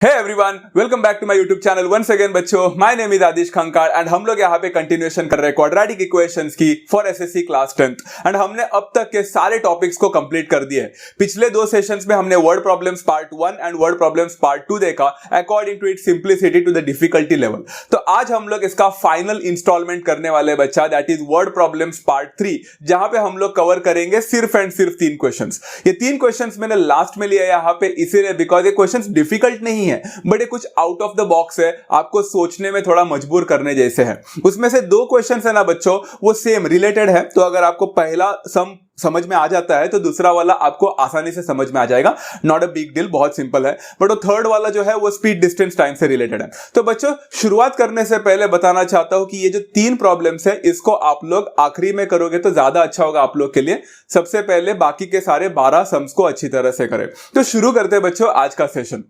Hey everyone, welcome back to my YouTube channel once again बच्चों. My name is Adish Khankar and हम लोग यहाँ पे कंटिन्यूएशन कर रहे हैं क्वाड्रेटिक इक्वेशंस की for SSC class 10th and हमने अब तक के सारे टॉपिक्स को कंप्लीट कर दिए हैं. पिछले दो सेशंस में हमने word problems part 1 and word problems part 2 देखा according to its simplicity to the difficulty level. तो आज हम लोग इसका फाइनल इंस्टॉलमेंट करने वाले बच्चा that is word problems part 3 जहां पे हम लोग कवर करेंगे सिर्फ एंड सिर्फ 3 क्वेश्चंस. ये 3 क्वेश्चंस मैंने लास्ट में लिया यहाँ पे इसीलिए बिकॉज ये क्वेश्चंस डिफिकल्ट नहीं है बट ये कुछ आउट ऑफ द बॉक्स है, आपको सोचने में थोड़ा मजबूर करने जैसे हैं. उसमें से 2 क्वेश्चंस है ना बच्चों वो सेम रिलेटेड है, तो अगर आपको पहला सम समझ में आ जाता है तो दूसरा वाला आपको आसानी से समझ में आ जाएगा. नॉट अ बिग डील, बहुत सिंपल है. बट वो थर्ड वाला जो है वो स्पीड डिस्टेंस टाइम से रिलेटेड है. तो बच्चों शुरुआत करने से पहले बताना चाहता हूं कि ये जो 3 प्रॉब्लम्स है इसको आप लोग आखिरी में करोगे तो ज्यादा अच्छा होगा आप लोग के लिए. सबसे पहले बाकी के सारे 12 सम्स को अच्छी तरह से करें. तो शुरू करते हैं बच्चों आज का सेशन.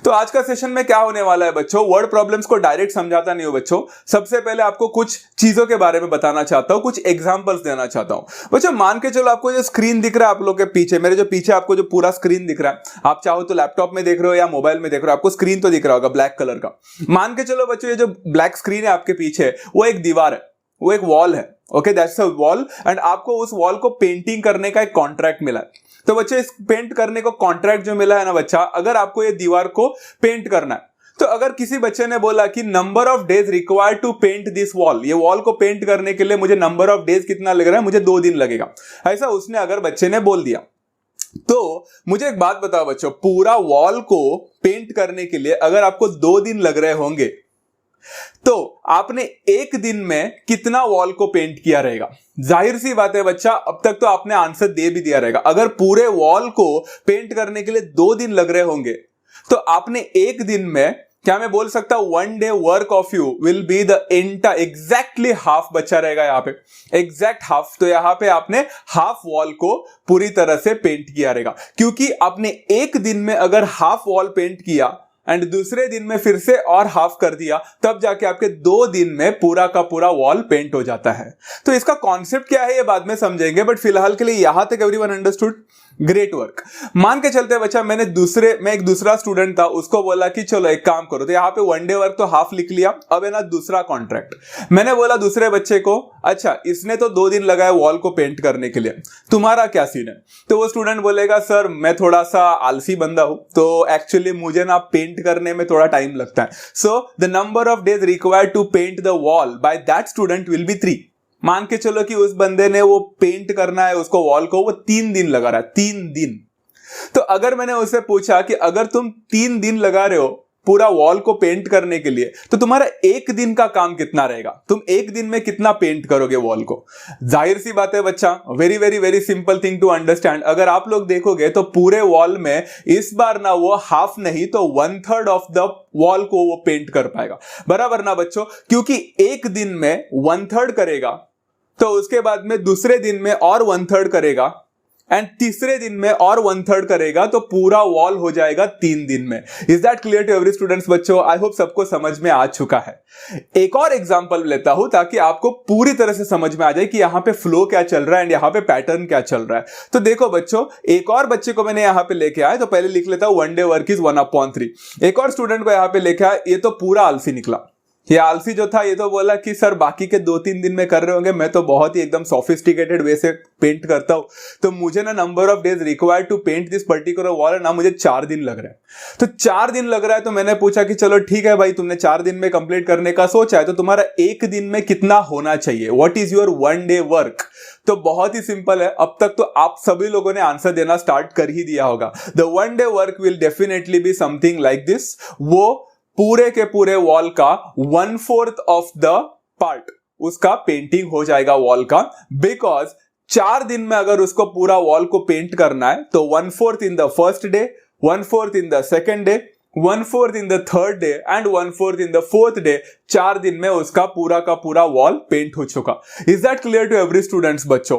तो आज का सेशन में क्या होने वाला है बच्चों, वर्ड प्रॉब्लम्स को डायरेक्ट समझाता नहीं हो बच्चों. सबसे पहले आपको कुछ चीजों के बारे में बताना चाहता हूं, कुछ एग्जांपल्स देना चाहता हूं. बच्चों मान के चलो आपको जो स्क्रीन दिख रहा है आप लोग के पीछे, मेरे जो पीछे आपको जो पूरा स्क्रीन दिख रहा है, आप चाहो तो लैपटॉप में देख रहे हो या मोबाइल में देख रहे हो, आपको स्क्रीन तो दिख रहा होगा ब्लैक कलर का. मान के चलो बच्चों ये जो ब्लैक स्क्रीन है आपके पीछे वो एक दीवार है, वो एक वॉल है. Okay, that's a wall and आपको उस वॉल को पेंटिंग करने का एक कॉन्ट्रैक्ट मिला है. तो बच्चे इस पेंट करने को कॉन्ट्रैक्ट जो मिला है ना बच्चा, अगर आपको ये दीवार को पेंट करना है तो अगर किसी बच्चे ने बोला कि number of days required to paint this wall, ये वॉल को पेंट करने के लिए मुझे नंबर ऑफ डेज कितना लग रहा है, मुझे 2 दिन लगेगा, ऐसा उसने अगर बच्चे ने बोल दिया तो मुझे एक बात बताओ बच्चों, पूरा वॉल को पेंट करने के लिए अगर आपको 2 दिन लग रहे होंगे तो आपने एक दिन में कितना वॉल को पेंट किया रहेगा? जाहिर सी बात है बच्चा, अब तक तो आपने आंसर दे भी दिया रहेगा. अगर पूरे वॉल को पेंट करने के लिए 2 दिन लग रहे होंगे तो आपने एक दिन में, क्या मैं बोल सकता हूं, 1 day work of you will be the entire, exactly half बचा रहेगा यहां पे, एग्जैक्ट हाफ. तो यहां पे आपने हाफ वॉल को पूरी तरह से पेंट किया रहेगा, क्योंकि आपने एक दिन में अगर हाफ वॉल पेंट किया एंड दूसरे दिन में फिर से और हाफ कर दिया तब जाके आपके 2 दिन में पूरा का पूरा वॉल पेंट हो जाता है. तो इसका कॉन्सेप्ट क्या है ये बाद में समझेंगे, बट फिलहाल के लिए यहां तक एवरीवन अंडरस्टूड? Great work. मान के चलते बच्चा मैं एक दूसरा स्टूडेंट था, उसको बोला कि चलो एक काम करो, तो यहाँ पे 1 डे वर्क तो हाफ लिख लिया. अब है ना दूसरा कॉन्ट्रैक्ट, मैंने बोला दूसरे बच्चे को अच्छा इसने तो 2 दिन लगाया वॉल को पेंट करने के लिए, तुम्हारा क्या सीन है? तो वो स्टूडेंट बोलेगा सर मैं थोड़ा सा आलसी बंदा हूं, तो एक्चुअली मुझे ना पेंट करने में थोड़ा टाइम लगता है. So the number of days required to paint the wall by that student will be 3. मान के चलो कि उस बंदे ने वो पेंट करना है उसको वॉल को, वो 3 दिन लगा रहा है, 3 दिन. तो अगर मैंने उससे पूछा कि अगर तुम 3 दिन लगा रहे हो पूरा वॉल को पेंट करने के लिए तो तुम्हारा एक दिन का काम कितना रहेगा, तुम एक दिन में कितना पेंट करोगे वॉल को? जाहिर सी बात है बच्चा, very very very simple thing to understand. अगर आप लोग देखोगे तो पूरे वॉल में इस बार ना वो हाफ नहीं तो 1/3 ऑफ द वॉल को वो पेंट कर पाएगा. बराबर ना बच्चों, क्योंकि एक दिन में 1/3 करेगा तो उसके बाद में दूसरे दिन में और 1/3 करेगा एंड तीसरे दिन में और 1/3 करेगा तो पूरा वॉल हो जाएगा 3 दिन में. Is that clear to every students बच्चों? आई होप सबको समझ में आ चुका है. एक और एग्जांपल लेता हूं ताकि आपको पूरी तरह से समझ में आ जाए कि यहां पे फ्लो क्या चल रहा है एंड यहां पे पैटर्न क्या चल रहा है. तो देखो बच्चों, एक और बच्चे को मैंने यहां पे लेके आया, तो पहले लिख लेता हूं 1 डे वर्क इज 1/3. एक और स्टूडेंट को यहां पे लेके आया, ये तो पूरा आलसी निकला. ये आलसी जो था ये तो बोला कि सर बाकी के 2-3 दिन में कर रहे होंगे, मैं तो बहुत ही एकदम सोफिस्टिकेटेड वे से पेंट करता हूं, तो मुझे ना number of days required to paint this particular wall ना मुझे 4 दिन लग रहा है. तो 4 दिन लग रहा है तो मैंने पूछा कि चलो ठीक है भाई, तुमने 4 दिन में कंप्लीट करने का सोचा है तो तुम्हारा एक दिन में कितना होना चाहिए, what is your 1 day work? तो बहुत ही सिंपल है, अब तक तो आप सभी लोगों ने आंसर देना स्टार्ट कर ही दिया होगा. The 1 day work will definitely be something like this. वो पूरे के पूरे वॉल का 1/4 ऑफ द पार्ट उसका पेंटिंग हो जाएगा वॉल का, बिकॉज 4 दिन में अगर उसको पूरा वॉल को पेंट करना है तो 1/4 in the first day, 1/4 in the second day, 1/4 in the third day and 1/4 in the fourth day. 4 दिन में उसका पूरा का पूरा वॉल पेंट हो चुका. Is that clear to every students बच्चों?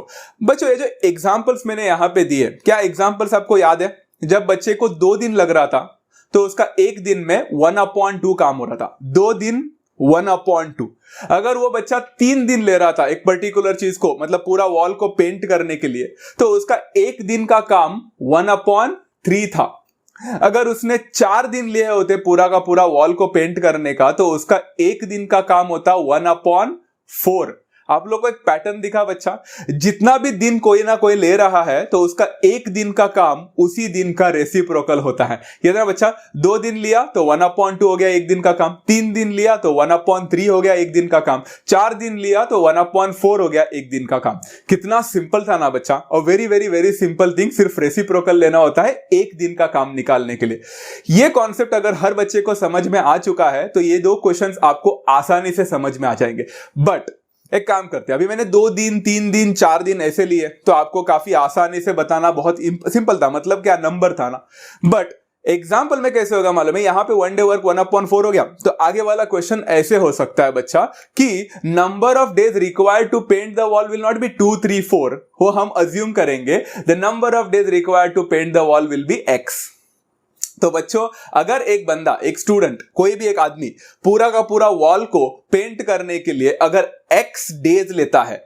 ये जो एग्जांपल्स मैंने यहां पे दिए, क्या एग्जांपल्स आपको याद है? जब बच्चे को 2 दिन लग रहा था तो उसका एक दिन में 1/2 काम हो रहा था. 2 दिन 1/2। अगर वो बच्चा 3 दिन ले रहा था एक पर्टिकुलर चीज को, मतलब पूरा वॉल को पेंट करने के लिए, तो उसका 1 दिन का काम 1/3 था। अगर उसने 4 दिन लिए होते पूरा का पूरा वॉल को पेंट करने का, तो उसका 1 दिन का काम होता 1/4। आप लोग को एक पैटर्न दिखा बच्चा, जितना भी दिन कोई ना कोई ले रहा है तो उसका 1 दिन का काम उसी दिन का रेसिप्रोकल होता है। ये ना बच्चा, 2 दिन लिया तो 1/2 हो गया 1 दिन का काम, 3 दिन लिया तो 1/3 हो गया 1 दिन का काम, 4 दिन लिया तो 1/4 हो गया 1 दिन का काम। कितना सिंपल था ना बच्चा। और very very very simple thing, सिर्फ रेसिप्रोकल लेना होता है 1 दिन का काम निकालने के लिए। ये कॉन्सेप्ट अगर हर बच्चे को समझ में आ चुका है तो ये 2 क्वेश्चंस आपको आसानी से समझ में आ जाएंगे। बट एक काम करते हैं, अभी मैंने 2 दिन 3 दिन 4 दिन ऐसे लिए तो आपको काफी आसानी से बताना बहुत सिंपल था, मतलब क्या नंबर था ना। बट एग्जाम्पल में कैसे होगा मालूम है, यहां पे 1 डे वर्क 1/4 हो गया, तो आगे वाला क्वेश्चन ऐसे हो सकता है बच्चा कि number of days required to paint the wall will not be 2 3 4, वो हम अज्यूम करेंगे the number of days required to paint the wall will be x। तो बच्चों, अगर एक बंदा, एक स्टूडेंट, कोई भी एक आदमी पूरा का पूरा वॉल को पेंट करने के लिए अगर x डेज लेता है,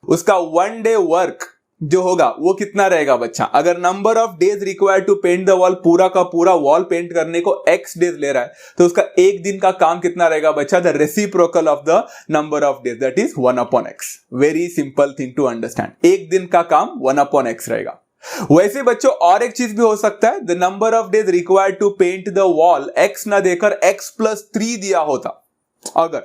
उसका 1 डे वर्क जो होगा वो कितना रहेगा बच्चा। अगर number of days required to paint the wall, पूरा का पूरा वॉल पेंट करने को x डेज ले रहा है, तो उसका 1 दिन का काम कितना रहेगा बच्चा, the reciprocal of the number of days, that is 1/x। Very simple thing to understand, 1 दिन का काम 1/x रहेगा। वैसे बच्चों और एक चीज भी हो सकता है, the number of days required to paint the wall x ना देकर x+3 दिया होता अगर,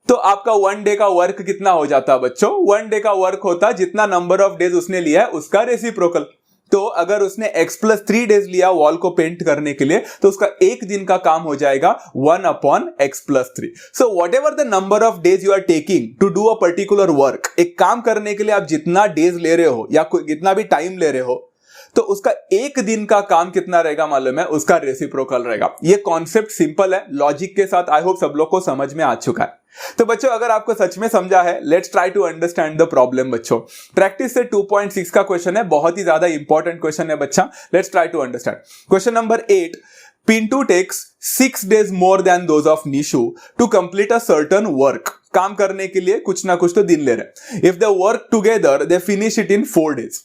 तो आपका 1 डे का वर्क कितना हो जाता बच्चों, 1 डे का वर्क होता जितना नंबर ऑफ डेज उसने लिया है उसका रेसिप्रोकल। तो अगर उसने x+3 डेज लिया वॉल को पेंट करने के लिए, तो उसका 1 दिन का काम हो जाएगा 1/x+3। So whatever the number of days you are taking to do a particular work, एक काम करने के लिए आप जितना डेज ले रहे हो या कितना भी टाइम ले रहे हो, तो उसका 1 दिन का काम कितना रहेगा मालूम है, उसका रेसिप्रोकल रहेगा। ये कॉन्सेप्ट सिंपल है, लॉजिक के साथ आई होप सब लोग को समझ में आ चुका है। तो बच्चों अगर आपको सच में समझा है, let's try to understand the problem. बच्चों प्रैक्टिस से 2.6 का क्वेश्चन है, बहुत ही ज्यादा इंपॉर्टेंट क्वेश्चन है बच्चा। Let's try to understand question number 8। Pintu takes 6 days more than those of Nishu to complete a certain work. काम करने के लिए कुछ ना कुछ तो दिन ले रहे हैं। If they work together, they finish it in 4 days.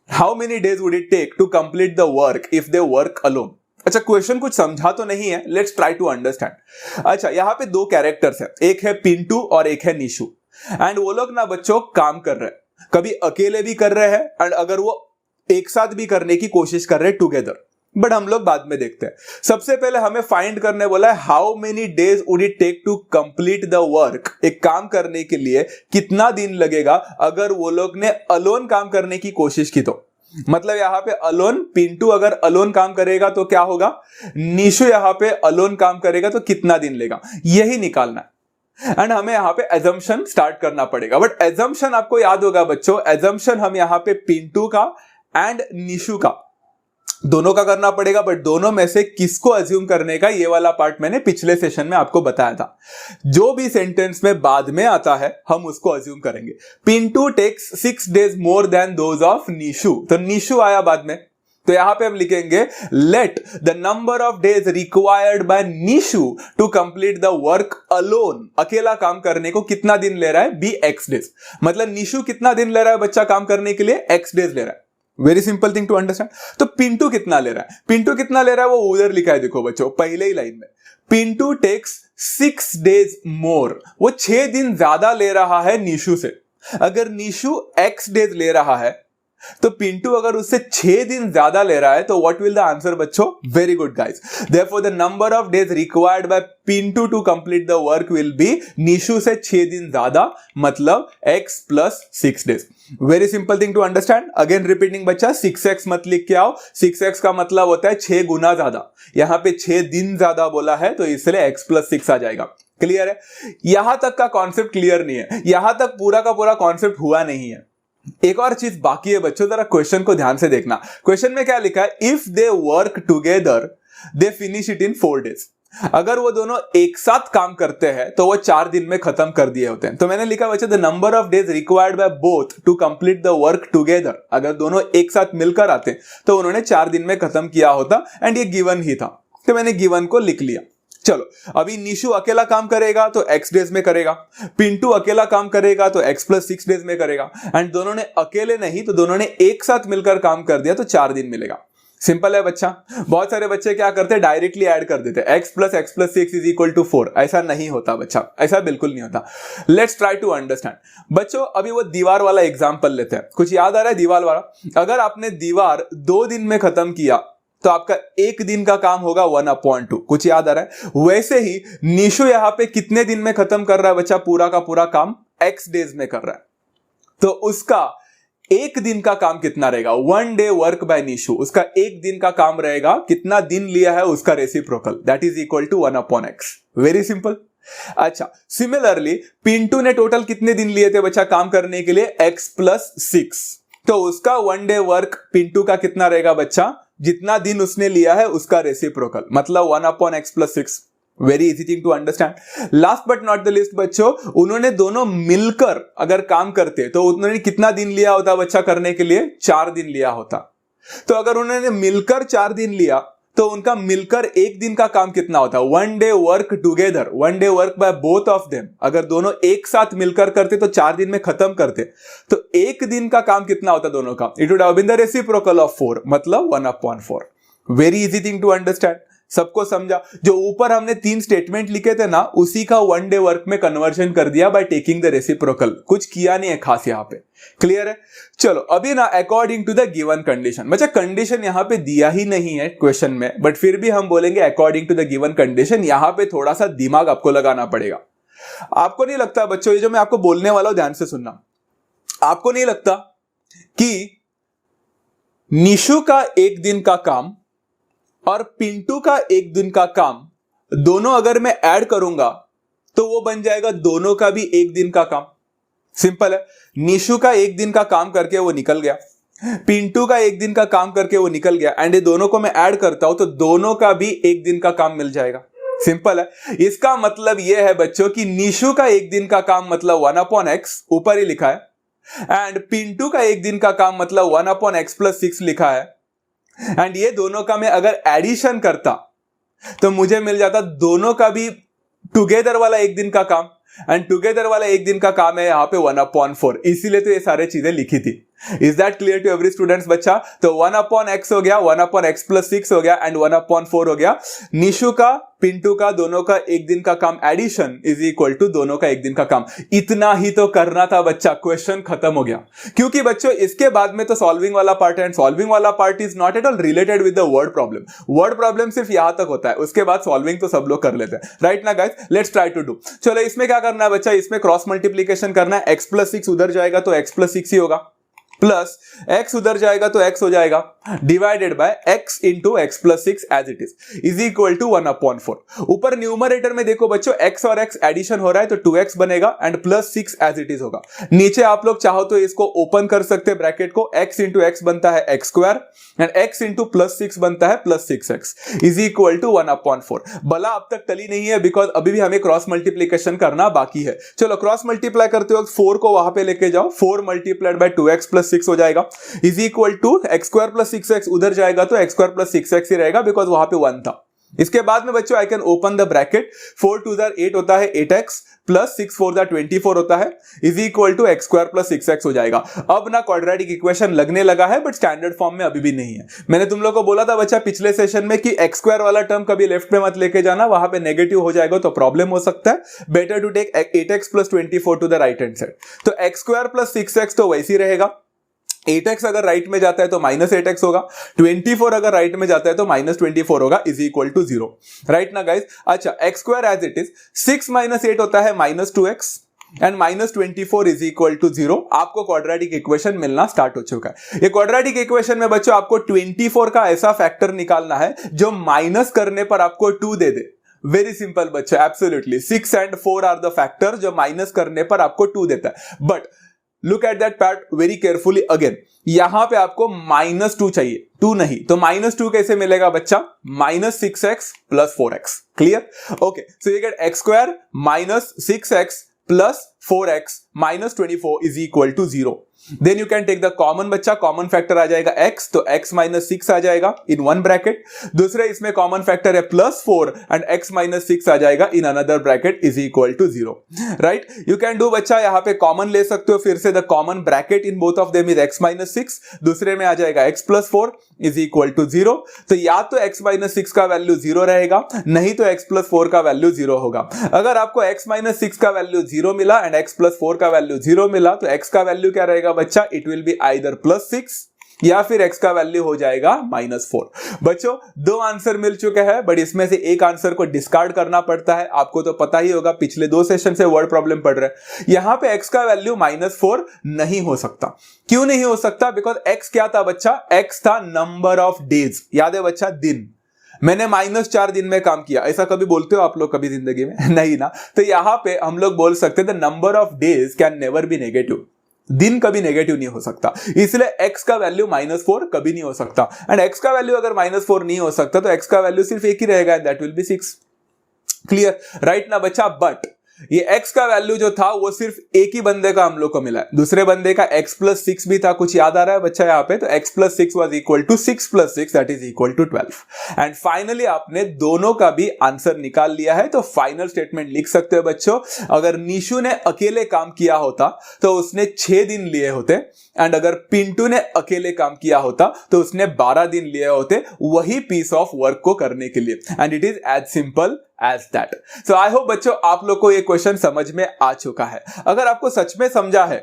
How many days would it take to complete the work if they work alone? अच्छा, क्वेश्चन कुछ समझा तो नहीं है, लेट्स ट्राई टू अंडरस्टैंड। अच्छा, यहां पे 2 कैरेक्टर्स है, एक है पिंटू और एक है निशु, एंड वो लोग ना बच्चों काम कर रहे हैं, कभी अकेले भी कर रहे हैं एंड अगर वो एक साथ भी करने की कोशिश कर रहे हैं टुगेदर, बट हम लोग बाद में देखते हैं। सबसे पहले हमें फाइंड करने बोला है how many days would it take to complete the work, एक काम करने के लिए कितना दिन लगेगा अगर वो लोग ने अलोन काम करने की कोशिश की तो। मतलब यहां पे अलोन, पिंटू अगर अलोन काम करेगा तो क्या होगा, निशु यहां पे अलोन काम करेगा तो कितना दिन लेगा, यही निकालना है। एंड हमें यहां पे एजम्पशन स्टार्ट करना पड़ेगा, बट एजम्पशन आपको याद होगा बच्चों, एजम्पशन हम यहां पे पिंटू का एंड निशु का दोनों का करना पड़ेगा, बट दोनों में से किसको अज्यूम करने का, ये वाला पार्ट मैंने पिछले सेशन में आपको बताया था। जो भी सेंटेंस में बाद में आता है हम उसको अज्यूम करेंगे। Pintu takes 6 days more than those of Nishu, तो निशु आया बाद में, तो यहां पे हम लिखेंगे let the number of days required by Nishu to complete the work alone, अकेला काम करने को कितना दिन ले रहा है, बी x डेज। मतलब निशु कितना दिन ले रहा है बच्चा काम करने के लिए, x डेज ले रहा है। Very simple thing to understand. तो पिंटू कितना ले रहा है, पिंटू कितना ले रहा है वो उधर लिखा है, देखो बच्चों पहले ही लाइन में, पिंटू टेक्स 6 days मोर, वो 6 दिन ज्यादा ले रहा है निशु से। अगर निशु x डेज ले रहा है तो पिंटू अगर उससे 6 दिन ज्यादा ले रहा है तो व्हाट विल द आंसर बच्चों, very good guys, therefore the number of days required by Pintu to complete the work will be Nishu से 6 दिन ज्यादा, मतलब x + 6 days। Very simple thing to understand. Again repeating बच्चा, 6x मत लिख के आओ, 6x का मतलब होता है 6 गुना ज्यादा, यहां पे 6 दिन ज्यादा बोला है तो इसलिए x + 6 आ जाएगा। क्लियर है? यहां तक का कॉन्सेप्ट क्लियर नहीं है, यहां तक पूरा का पूरा कॉन्सेप्ट हुआ नहीं है। एक और चीज बाकी है बच्चों, जरा क्वेश्चन को ध्यान से देखना। क्वेश्चन में क्या लिखा है, if they work together they finish it in 4 days। अगर वो दोनों एक साथ काम करते हैं तो वो 4 दिन में खत्म कर दिए होते हैं। तो मैंने लिखा बच्चों the number of days required by both to complete the work together, अगर दोनों एक साथ मिलकर आते तो उन्होंने 4 दिन में खत्म किया होता, एंड ये गिवन ही था तो मैंने गिवन को लिख लिया। चलो अभी निशु अकेला काम करेगा तो x डेज में करेगा, पिंटू अकेला काम करेगा तो x प्लस 6 डेज में करेगा, एंड दोनों ने अकेले नहीं तो दोनों ने एक साथ मिलकर काम कर दिया तो 4 दिन मिलेगा। सिंपल है बच्चा। बहुत सारे बच्चे क्या करते हैं, डायरेक्टली ऐड कर देते हैं x plus 6 is equal to 4। ऐसा नहीं होता बच्चा, ऐसा बिल्कुल नहीं होता। Let's try to understand. बच्चों अभी वो दीवार वाला एग्जांपल लेते हैं। कुछ याद आ रहा है दीवार वाला? अगर आपने दीवार 2 दिन में खत्म किया तो आपका 1 दिन का काम होगा 1/2। कुछ याद आ रहा है? वैसे ही निशु यहां पे कितने दिन में खत्म कर रहा है बच्चा? पूरा का पूरा काम x डेज में कर रहा है, तो उसका 1 दिन का काम कितना रहेगा? 1 डे वर्क बाय निशु। उसका 1 दिन का काम रहेगा, कितना दिन लिया है उसका reciprocal, that is equal to 1/x। Very simple. अच्छा, सिमिलरली पिंटू ने टोटल कितने दिन लिए थे बच्चा काम करने के लिए? x plus 6। तो उसका 1 डे वर्क पिंटू का कितना रहेगा बच्चा? जितना दिन उसने लिया है उसका रेसिप्रोकल, मतलब 1/x plus 6। Very easy thing to understand. Last but not the least बच्चों, उन्होंने दोनों मिलकर अगर काम करते तो उन्होंने कितना दिन लिया होता बच्चा करने के लिए? 4 दिन लिया होता। तो अगर उन्होंने मिलकर 4 दिन लिया तो उनका मिलकर 1 दिन का काम कितना होता? 1 day work together, 1 day work by both of them. अगर दोनों एक साथ मिलकर करते तो 4 दिन में खत्म करते, तो 1 दिन का काम कितना होता दोनों का? It would have been the reciprocal of 4, मतलब 1/4। Very easy thing to understand. सबको समझा? जो ऊपर हमने 3 स्टेटमेंट लिखे थे ना, उसी का 1 डे वर्क में कन्वर्जन कर दिया बाय टेकिंग द रेसिप्रोकल। कुछ किया नहीं है खास यहां पे। क्लियर है? चलो अभी ना according to the given condition. बच्चा कंडीशन यहां पे दिया ही नहीं है क्वेश्चन में, बट फिर भी हम बोलेंगे according to the given condition. यहां पे थोड़ा सा दिमाग आपको लगाना पड़ेगा। आपको नहीं लगता बच्चों, ये जो मैं आपको बोलने वाला हूं ध्यान से सुनना, आपको नहीं लगता कि निशु का 1 दिन का काम और पिंटू का 1 दिन का काम दोनों अगर मैं ऐड करूंगा तो वो बन जाएगा दोनों का भी 1 दिन का काम? सिंपल है। निशु का 1 दिन का काम करके वो निकल गया, पिंटू का 1 दिन का काम करके वो निकल गया, एंड ये दोनों को मैं ऐड करता हूं तो दोनों का भी 1 दिन का काम मिल जाएगा। सिंपल है। इसका मतलब यह है बच्चों कि निशु का 1 दिन का काम मतलब 1/x, ऊपर ही लिखा है, एंड पिंटू का 1 दिन का काम मतलब 1/x प्लस 6 लिखा है, एंड ये दोनों का मैं अगर एडिशन करता तो मुझे मिल जाता दोनों का भी टुगेदर वाला 1 दिन का काम, एंड टुगेदर वाला 1 दिन का काम है यहां पे 1/4। इसीलिए तो ये सारे चीजें लिखी थी। Is that clear to every students बच्चा? तो 1/x हो गया, 1/x प्लस 6 हो गया, एंड 1/4 हो गया। निशु का पिंटू का दोनों का 1 दिन का काम एडिशन इज इक्वल टू दोनों का 1 दिन का काम। इतना ही तो करना था बच्चा, क्वेश्चन खत्म हो गया। क्योंकि बच्चों इसके बाद में तो सॉल्विंग वाला पार्ट है, एंड सॉल्विंग वाला part is not at all related with the word problem. Word problem सिर्फ यहां तक होता है, उसके बाद सॉल्विंग तो सब लोग कर लेते हैं, राइट ना guys? Let's try to do. चलो इसमें क्या करना है बच्चा? इसमें क्रॉस मल्टीप्लीकेशन करना है। x प्लस 6 उधर जाएगा तो x प्लस 6 ही होगा, प्लस x उधर जाएगा तो x हो जाएगा, divided by x into x plus 6 as it is equal to 1/4। ऊपर न्यूमरेटर में देखो बच्चों, x और x एडिशन हो रहा है तो 2x बनेगा, and plus 6 as it is होगा। नीचे आप लोग चाहो तो इसको ओपन कर सकते हैं ब्रैकेट को, x इंटू x बनता है x square, and x into plus 6 बनता है plus 6x is equal to 1/4। बला अब तक टली नहीं है, बिकॉज अभी भी हमें क्रॉस मल्टीप्लीकेशन करना बाकी है। चलो क्रॉस मल्टीप्लाई करते वक्त 4 को वहां पे लेके जाओ, 4 मल्टीप्लाइड बाय 2x प्लस 6 हो जाएगा, is equal to x square plus 6x। उधर जाएगा तो x स्क्वायर प्लस 6x ही रहेगा, बिकॉज वहां पे 1 था। इसके बाद में बच्चों I can open the bracket, 4 2 8 होता है 8x, प्लस 6 4 24 होता है, is equal to x square plus 6x हो जाएगा। अब ना क्वाड्रेटिक इक्वेशन लगने लगा है, बट स्टैंडर्ड फॉर्म में अभी भी नहीं है। मैंने तुम लोग को बोला था बच्चा पिछले सेशन में कि x स्क्वायर वाला टर्म कभी लेफ्ट में मत लेके जाना, वहां पे नेगेटिव हो जाएगा तो प्रॉब्लम हो सकता है। Better to take 8x plus 24 to the right hand side. तो x स्क्वायर प्लस 6x तो वैसे ही रहेगा, 8x अगर राइट में जाता है तो माइनस 8x होगा, 24 अगर राइट में जाता है तो माइनस 24 होगा, इज इक्वल टू 0, राइट ना गाइस? अच्छा, x square as it is, 6 minus 8 होता है minus 2x, and minus 24 is equal to 0। आपको क्वाड्रेटिक इक्वेशन मिलना स्टार्ट हो चुका है। ये क्वाड्रेटिक इक्वेशन में बच्चों आपको 24 का ऐसा फैक्टर निकालना है जो माइनस करने पर आपको 2 दे दे। वेरी सिंपल बच्चों, absolutely 6 and 4 are the factor जो माइनस करने पर आपको 2 देता है। But look at that part very carefully again, यहां पे आपको -2 चाहिए, 2 नहीं, तो -2 कैसे मिलेगा बच्चा? -6x plus 4x। Clear? Okay, so you get x square minus 6x plus 4x minus 24 is equal to 0। Then you can take the common बच्चा, कॉमन फैक्टर आ जाएगा x, तो x माइनस 6 आ जाएगा इन वन ब्रैकेट। दूसरे इसमें common factor है +4 and x minus 6 आ जाएगा in another bracket is equal to 0, right. You can do बच्चा, यहां पे कॉमन ले सकते हो, फिर से the common bracket in both of them is x minus 6, दूसरे में आ जाएगा x plus 4 is equal to 0। तो या तो x माइनस 6 का वैल्यू 0 रहेगा, नहीं तो x प्लस 4 का वैल्यू 0 होगा। अगर आपको x माइनस 6 का वैल्यू 0 मिला एंड x प्लस 4 का वैल्यू 0 मिला, तो x का वैल्यू क्या रहेगा बच्चा, इट विल बी आइदर +6 या फिर x का वैल्यू हो जाएगा -4। बच्चों दो आंसर मिल चुके हैं, बट इसमें से एक आंसर को डिस्कार्ड करना पड़ता है। आपको तो पता ही होगा, पिछले 2 सेशन से वर्ड प्रॉब्लम पढ़ रहे हैं। यहां पे x का वैल्यू -4 नहीं हो सकता। क्यों नहीं हो सकता? बिकॉज x क्या था बच्चा, x था नंबर ऑफ डेज, याद है बच्चा, दिन। मैंने -4 दिन में काम किया, ऐसा कभी बोलते हो आप लोग कभी जिंदगी में? नहीं ना। तो यहां पे हम लोग बोल सकते the number of days can never B negative, दिन कभी नेगेटिव नहीं हो सकता, इसलिए x का वैल्यू -4 कभी नहीं हो सकता। एंड x का वैल्यू अगर -4 नहीं हो सकता तो x का वैल्यू सिर्फ एक ही रहेगा, that will be 6। Clear, right ना बच्चा। बट ये x का वैल्यू जो था वो सिर्फ एक ही बंदे का हम लोग को मिला है, दूसरे बंदे का x प्लस 6 भी था, कुछ याद आ रहा है बच्चा यहाँ पे? तो x plus 6 was equal to 6 plus 6 that is equal to 12। And finally आपने दोनों का भी आंसर निकाल लिया है। तो फाइनल स्टेटमेंट लिख सकते हो बच्चों, अगर निशु ने अकेले काम किया होता तो उसने 6 दिन लिए होते, एंड अगर पिंटू ने अकेले काम किया होता तो उसने 12 दिन लिए होते वही पीस ऑफ वर्क को करने के लिए। And it is as simple as that। So I hope बच्चों आप लोग को ये क्वेश्चन समझ में आ चुका है। अगर आपको सच में समझा है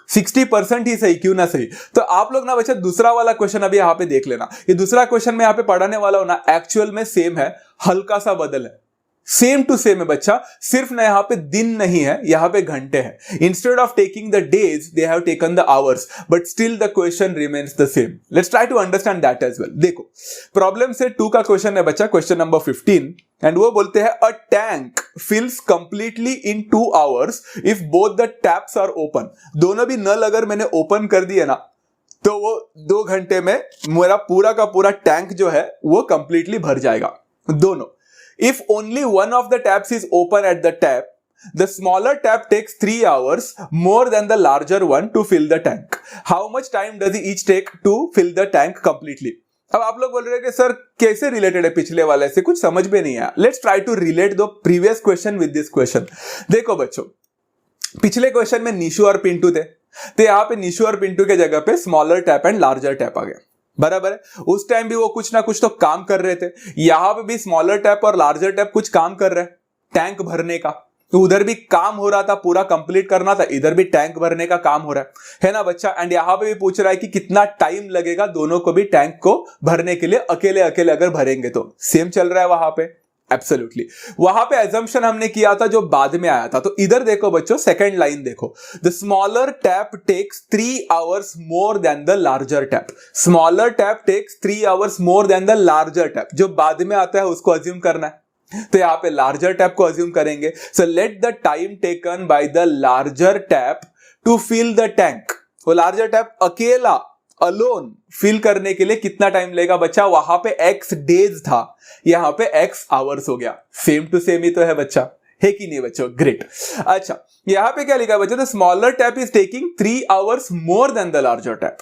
60% ही सही, क्यों ना सही, तो आप लोग ना बच्चा दूसरा वाला क्वेश्चन अभी यहां पे देख लेना। ये दूसरा क्वेश्चन मैं यहां पे पढ़ाने वाला हूं ना, एक्चुअल में सेम है, हल्का सा बदल है, सेम टू सेम है बच्चा, सिर्फ ना यहां पे दिन नहीं है, यहां पे घंटे हैं। Instead of taking the days they have taken the hours, but still the question remains the same. Let's try to understand that as well. देखो प्रॉब्लम से 2 का क्वेश्चन है बच्चा, क्वेश्चन नंबर 15, एंड वो बोलते हैं a tank fills completely in 2 hours if both the taps are open. दोनों भी नल अगर मैंने ओपन कर दिए ना, तो वो 2 घंटे में मेरा पूरा का पूरा टैंक जो है वो कंप्लीटली भर जाएगा, दोनों। If only one of the taps is open at the tap, the smaller tap takes 3 hours more than the larger one to fill the tank. How much time does each take to fill the tank completely? अब आप लोग बोल रहे हैं कि sir कैसे related है पिछले वाले से, कुछ समझ में नहीं आया। Let's try to relate the previous question with this question. देखो बच्चों, पिछले क्वेश्चन में निशु और पिंटू थे, तो यहां पे निशु और पिंटू के जगह पे smaller tap and larger tap आ गया, बराबर है। उस टाइम भी वो कुछ ना कुछ तो काम कर रहे थे, यहां पे भी स्मॉलर टैप और लार्जर टैप कुछ काम कर रहे हैं टैंक भरने का। तो उधर भी काम हो रहा था, पूरा कंप्लीट करना था, इधर भी टैंक भरने का काम हो रहा है ना बच्चा। एंड यहां पे भी पूछ रहा है कि कितना टाइम लगेगा दोनों को भी टैंक को भरने के लिए, अकेले अकेले अगर भरेंगे तो। सेम चल रहा है वहां पे, एब्सोल्युटली। वहां पे एजम्पशन हमने किया था जो बाद में आया था। तो इधर देखो बच्चों, सेकंड लाइन देखो, the smaller tap takes 3 hours more than the larger tap. Smaller tap takes 3 hours more than the larger tap, जो बाद में आता है उसको अज्यूम करना है, तो यहां पे लार्जर टैप को अज्यूम करेंगे। So let the time taken by the larger tap to fill the tank. वो लार्जर टैप अकेला अलोन फिल करने के लिए कितना टाइम लेगा बच्चा? वहां पे x डेज था, यहां पे x आवर्स हो गया। सेम टू सेम ही तो है बच्चा, है कि नहीं बच्चों? ग्रेट। अच्छा, यहां पे क्या लिखा बच्चा? The smaller tap is taking 3 hours more than the larger tap.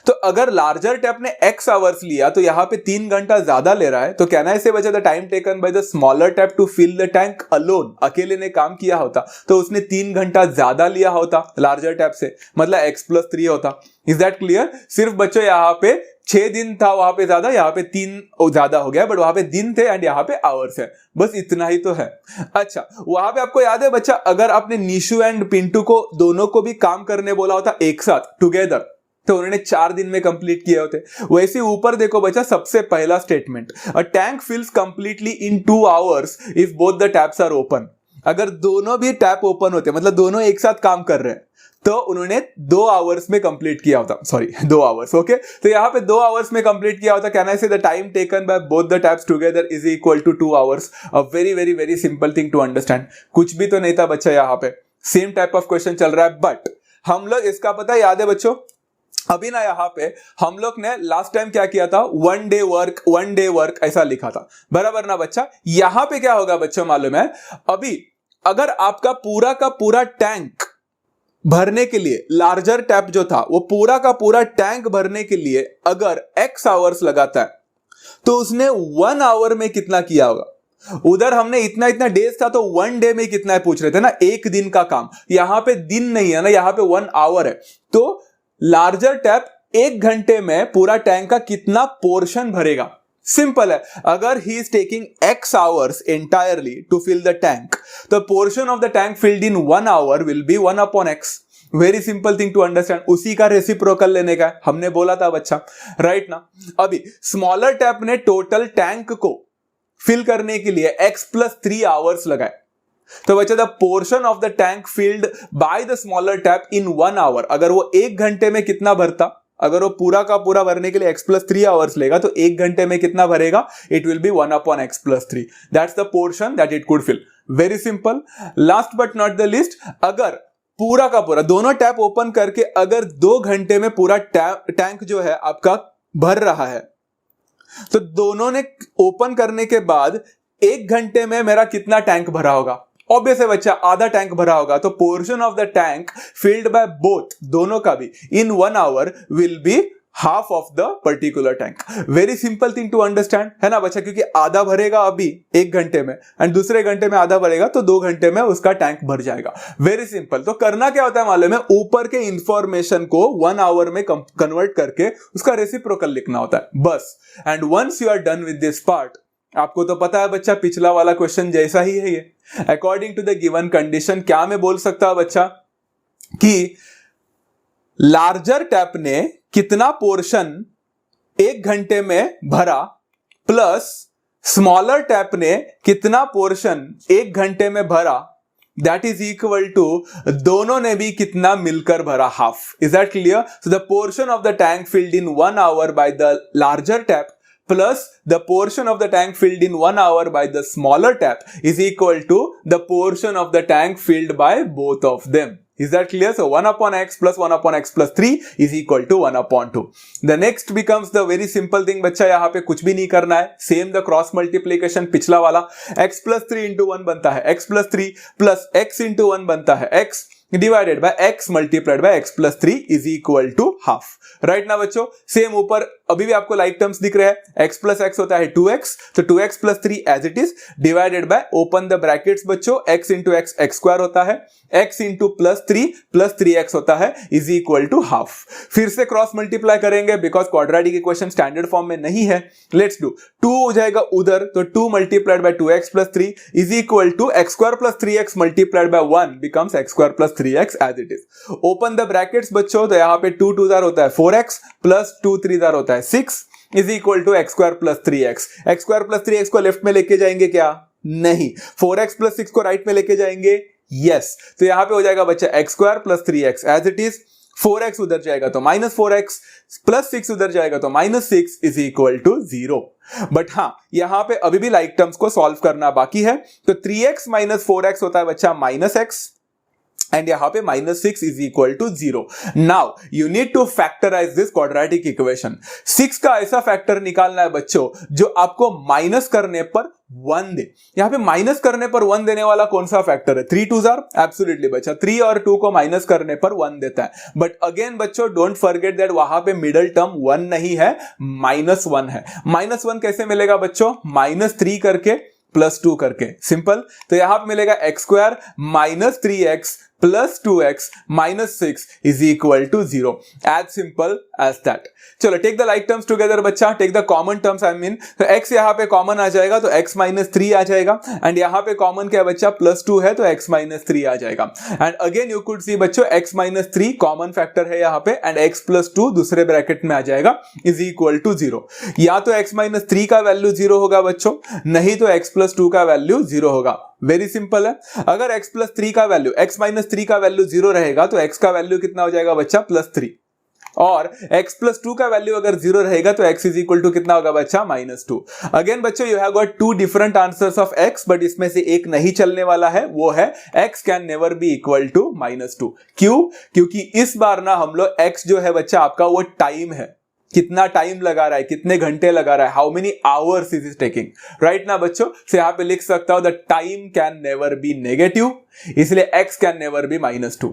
तो अगर लार्जर टैप ने x आवर्स लिया तो यहां पे 3 घंटा ज्यादा ले रहा है, तो कहना है इसे बच्चा the time taken by the smaller tap to fill the tank alone, अकेले ने काम किया होता तो उसने 3 घंटा ज्यादा लिया होता लार्जर टैप से, मतलब x प्लस 3 होता। Is that clear? सिर्फ बच्चों यहां पे 6 दिन था वहां पे ज्यादा, यहां पे 3 ज्यादा हो गया, बट वहां पे दिन थे एंड यहां पे आवर्स है, बस इतना ही तो है। अच्छा, वहां पे आपको याद है बच्चा, अगर आपने निशु एंड पिंटू को दोनों को भी काम करने बोला होता एक साथ टुगेदर, तो उन्होंने 4 दिन में कंप्लीट किए होते। वैसे ऊपर देखो बच्चा, सबसे पहला statement, a tank fills completely in 2 hours if both the taps are open. अगर दोनों भी टैप ओपन होते, मतलब दोनों एक साथ काम कर रहे हैं, तो उन्होंने 2 hours में कंप्लीट किया होता। Sorry 2 hours, okay. तो यहां पे 2 hours में कंप्लीट किया होता। Can I say the time taken by both the taps together is equal to 2 hours। A very very very simple thing to understand. कुछ भी तो नहीं था बच्चा, यहां पे सेम टाइप ऑफ क्वेश्चन चल रहा है। बट हम लोग इसका पता याद है बच्चों, अभी ना यहां पे हम लोग ने लास्ट टाइम क्या किया था, 1 day वर्क ऐसा लिखा था, बराबर ना बच्चा। यहां पे क्या होगा बच्चों मालूम है? अभी अगर आपका पूरा का पूरा टैंक भरने के लिए, लार्जर टैप जो था वो पूरा का पूरा टैंक भरने के लिए अगर x आवर्स लगाता है तो उसने 1 आवर में कितना किया होगा। उधर हमने इतना इतना डेज था तो 1 डे में कितना है पूछ रहे थे ना, एक दिन का काम। यहां पे दिन नहीं है ना, यहां पे 1 आवर है। तो लार्जर टैप 1 घंटे में पूरा टैंक का कितना पोर्शन भरेगा। सिंपल है, अगर he is taking x hours entirely to fill the tank, तो portion of the tank filled in 1 hour will be 1 upon x। Very simple thing to understand, उसी का रेसिप्रोकल लेने का है, हमने बोला था बच्चा, राइट ना। अभी स्मॉलर टैप ने टोटल टैंक को फिल करने के लिए x+3 आवर्स लगाए, तो बच्चा the portion of the tank filled by the smaller tap in 1 hour, अगर वो 1 घंटे में कितना भरता, अगर वो पूरा का पूरा भरने के लिए x+3 आवर्स लेगा तो 1 घंटे में कितना भरेगा, it will be 1 upon x+3। That's the portion that it could fill. Very simple. Last but not the least, अगर पूरा का पूरा दोनों टैप ओपन करके अगर 2 घंटे में पूरा टैंक जो है आपका भर रहा है, तो दोनों ने ओपन करने के बाद 1 घंटे में मेरा कितना टैंक भरा होगा। ऑब्वियस है बच्चा, आधा टैंक भरा होगा, तो portion of the tank filled by both, दोनों का भी, in 1 hour will be half of the particular tank. Very simple thing to understand, है ना बच्चा, क्योंकि आधा भरेगा अभी 1 घंटे में एंड दूसरे घंटे में आधा भरेगा तो 2 घंटे में उसका टैंक भर जाएगा। Very simple. तो करना क्या होता है मालूम है, ऊपर के इंफॉर्मेशन को 1 आवर में कन्वर्ट करके उसका रेसिप्रोकल लिखना होता है, बस। And once you are done with this part, आपको तो पता है बच्चा, पिछला वाला क्वेश्चन जैसा ही है ये। According to the given condition क्या मैं बोल सकता हूं बच्चा कि लार्जर टैप ने कितना पोर्शन 1 घंटे में भरा प्लस स्मॉलर टैप ने कितना पोर्शन 1 घंटे में भरा, दैट इज इक्वल टू दोनों ने भी कितना मिलकर भरा, हाफ। Is that clear? So the portion of the tank filled in 1 hour by the larger tap plus the portion of the tank filled in 1 hour by the smaller tap is equal to the portion of the tank filled by both of them. Is that clear? So 1 upon x plus 1 upon x plus 3 is equal to 1 upon 2. The next becomes the very simple thing बच्चा, यहाँ पे कुछ भी नहीं करना है, same the cross multiplication पिछला वाला, x plus 3 into 1 बनता है x plus 3 plus x into 1 बनता है x divided by x multiplied by x plus 3 is equal to half. Right ना बच्चों, सेम ऊपर अभी भी आपको लाइक टर्म्स दिख रहे हैं, x plus x होता है 2x, तो 2x plus 3 as it is divided by, open the brackets बच्चों, x into x x square होता है, x into plus 3x होता है, इज इक्वल टू हाफ। फिर से क्रॉस मल्टीप्लाई करेंगे because quadratic equation standard form में नहीं है। लेट्स डू, 2 हो जाएगा उधर, तो 2 multiplied by 2x plus 3 is equal to x square plus 3x multiplied by 1 becomes x square plus 3x as it is. Open the brackets बच्चों, तो यहां पे 2 2 होता है 4x प्लस 2 3 होता है 6 is equal to x square plus 3x। x square plus 3x को left में लेके जाएंगे क्या? नहीं। 4x plus 6 को राइट में लेके जाएंगे, यस। तो यहां पे हो जाएगा बच्चा x square plus 3x as it is, 4x उधर जाएगा तो -4x प्लस 6 उधर जाएगा तो -6 इज इक्वल टू 0। बट हाँ, यहां पे अभी भी लाइक टर्म्स को सॉल्व करना बाकी है, तो 3x minus 4x होता है बच्चा -x एंड यहां पे -6 is equal to 0। Now you need to factorize this quadratic equation. 6 का ऐसा फैक्टर निकालना है बच्चों जो आपको माइनस करने पर 1 दे। यहां पे माइनस करने पर 1 देने वाला कौन सा फैक्टर है? 3 2 एब्सोल्युटली बच्चा, 3 और 2 को माइनस करने पर 1 देता है। बट अगेन बच्चों डोंट फॉरगेट दैट वहां पे मिडल टर्म 1 नहीं है, -1 है। -1 कैसे मिलेगा बच्चों? -3 करके प्लस 2 करके, सिंपल। तो यहां पे मिलेगा x square minus 3x plus 2x minus 6 is equal to 0। As simple as that. चलो take the like terms together बच्चा, take the common terms I mean. तो x यहां पे कॉमन आ जाएगा तो x माइनस 3 आ जाएगा, एंड यहां पे कॉमन क्या बच्चा? +2 है तो x माइनस 3 आ जाएगा। एंड अगेन यू कुड सी बच्चों x माइनस 3 कॉमन फैक्टर है यहां पे, एंड x प्लस 2 दूसरे ब्रैकेट में आ जाएगा इज इक्वल टू 0। या तो x माइनस 3 का वैल्यू 0 होगा बच्चों, नहीं तो x प्लस 2 का वैल्यू 0 होगा। वेरी सिंपल है। अगर x प्लस 3 का वैल्यू, x माइनस 3 का वैल्यू 0 रहेगा तो x का वैल्यू कितना हो जाएगा बच्चा? +3। और x प्लस 2 का वैल्यू अगर 0 रहेगा तो x इज इक्वल टू कितना होगा बच्चा? -2। अगेन बच्चों you have got 2 different answers of x, but इसमें से एक नहीं चलने वाला है, वो है x can never be equal to -2। क्यों? क्योंकि इस बार ना हम लोग x जो है बच्चा आपका वो टाइम है, कितना टाइम लगा रहा है, कितने घंटे लगा रहा है, how many hours is is taking, right ना बच्चों। से यहां पे लिख सकता हूं the time can never B negative, इसलिए x can never B -2।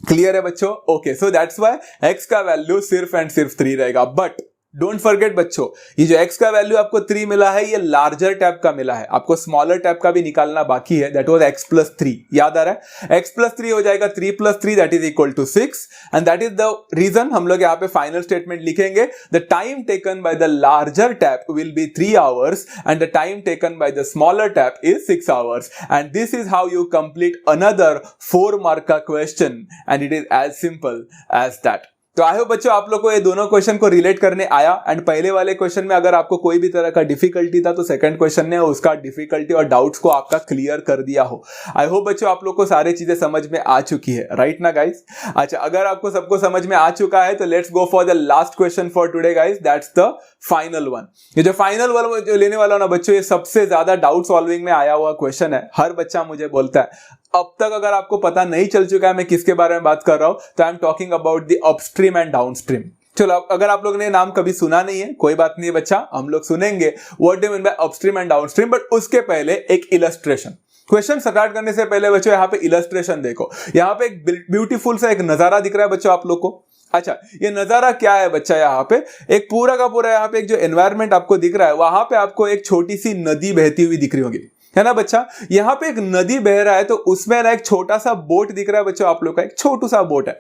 Clear है बच्चों? Okay, so that's why x का वैल्यू सिर्फ एंड सिर्फ 3 रहेगा। बट डोंट फॉरगेट बच्चों, ये जो x का वैल्यू आपको 3 मिला है, ये लार्जर टैब का मिला है, आपको स्मॉलर टैब का भी निकालना बाकी है, दैट वाज x प्लस 3। याद आ रहा है? x प्लस 3 हो जाएगा 3 plus 3 that is equal to 6, and that is the reason हम लोग यहाँ पे फाइनल स्टेटमेंट लिखेंगे, the time taken by the larger tab will be 3 hours and the time taken by the smaller tab is 6 hours, and this is how you complete another 4 mark का question, and it is as simple as that. तो I hope बच्चों आप लोग को ये दोनों question को relate करने आया, एंड पहले वाले क्वेश्चन में अगर आपको कोई भी तरह का डिफिकल्टी था तो सेकंड क्वेश्चन ने उसका डिफिकल्टी और डाउट्स को आपका क्लियर कर दिया हो। आई होप बच्चों आप लोग को सारी चीजें समझ में आ चुकी है, राइट ना गाइस? अच्छा, अगर आपको सबको समझ में आ चुका है तो let's go for the last question for today guys, that's the final one. ये जो फाइनल वन जो लेने वाला ना बच्चों, ये सबसे ज्यादा डाउट सॉल्विंग में आया हुआ क्वेश्चन है। हर बच्चा मुझे बोलता है, अब तक अगर आपको पता नहीं चल चुका है मैं किसके बारे में बात कर रहा हूं, तो I am talking about the upstream and downstream. चलो, अगर आप लोगों ने नाम कभी सुना नहीं है कोई बात नहीं बच्चा, हम लोग सुनेंगे what do mean by upstream and downstream, but उसके पहले एक इलस्ट्रेशन। क्वेश्चन स्टार्ट करने से पहले बच्चों यहाँ पे इलस्ट्रेशन देखो, यहाँ पे एक ब्यूटीफुल सा एक नजारा दिख रहा है बच्चों आप लोग को। अच्छा, ये नजारा क्या है बच्चा? यहाँ पे एक पूरा का पूरा यहाँ पे एक जो एनवायरमेंट आपको दिख रहा है, वहां पे आपको एक छोटी सी नदी बहती हुई दिख रही होगी, है ना बच्चा? यहाँ पे एक नदी बह रहा है, तो उसमें ना एक छोटा सा बोट दिख रहा है बच्चों आप लोग का, एक छोटू सा बोट है।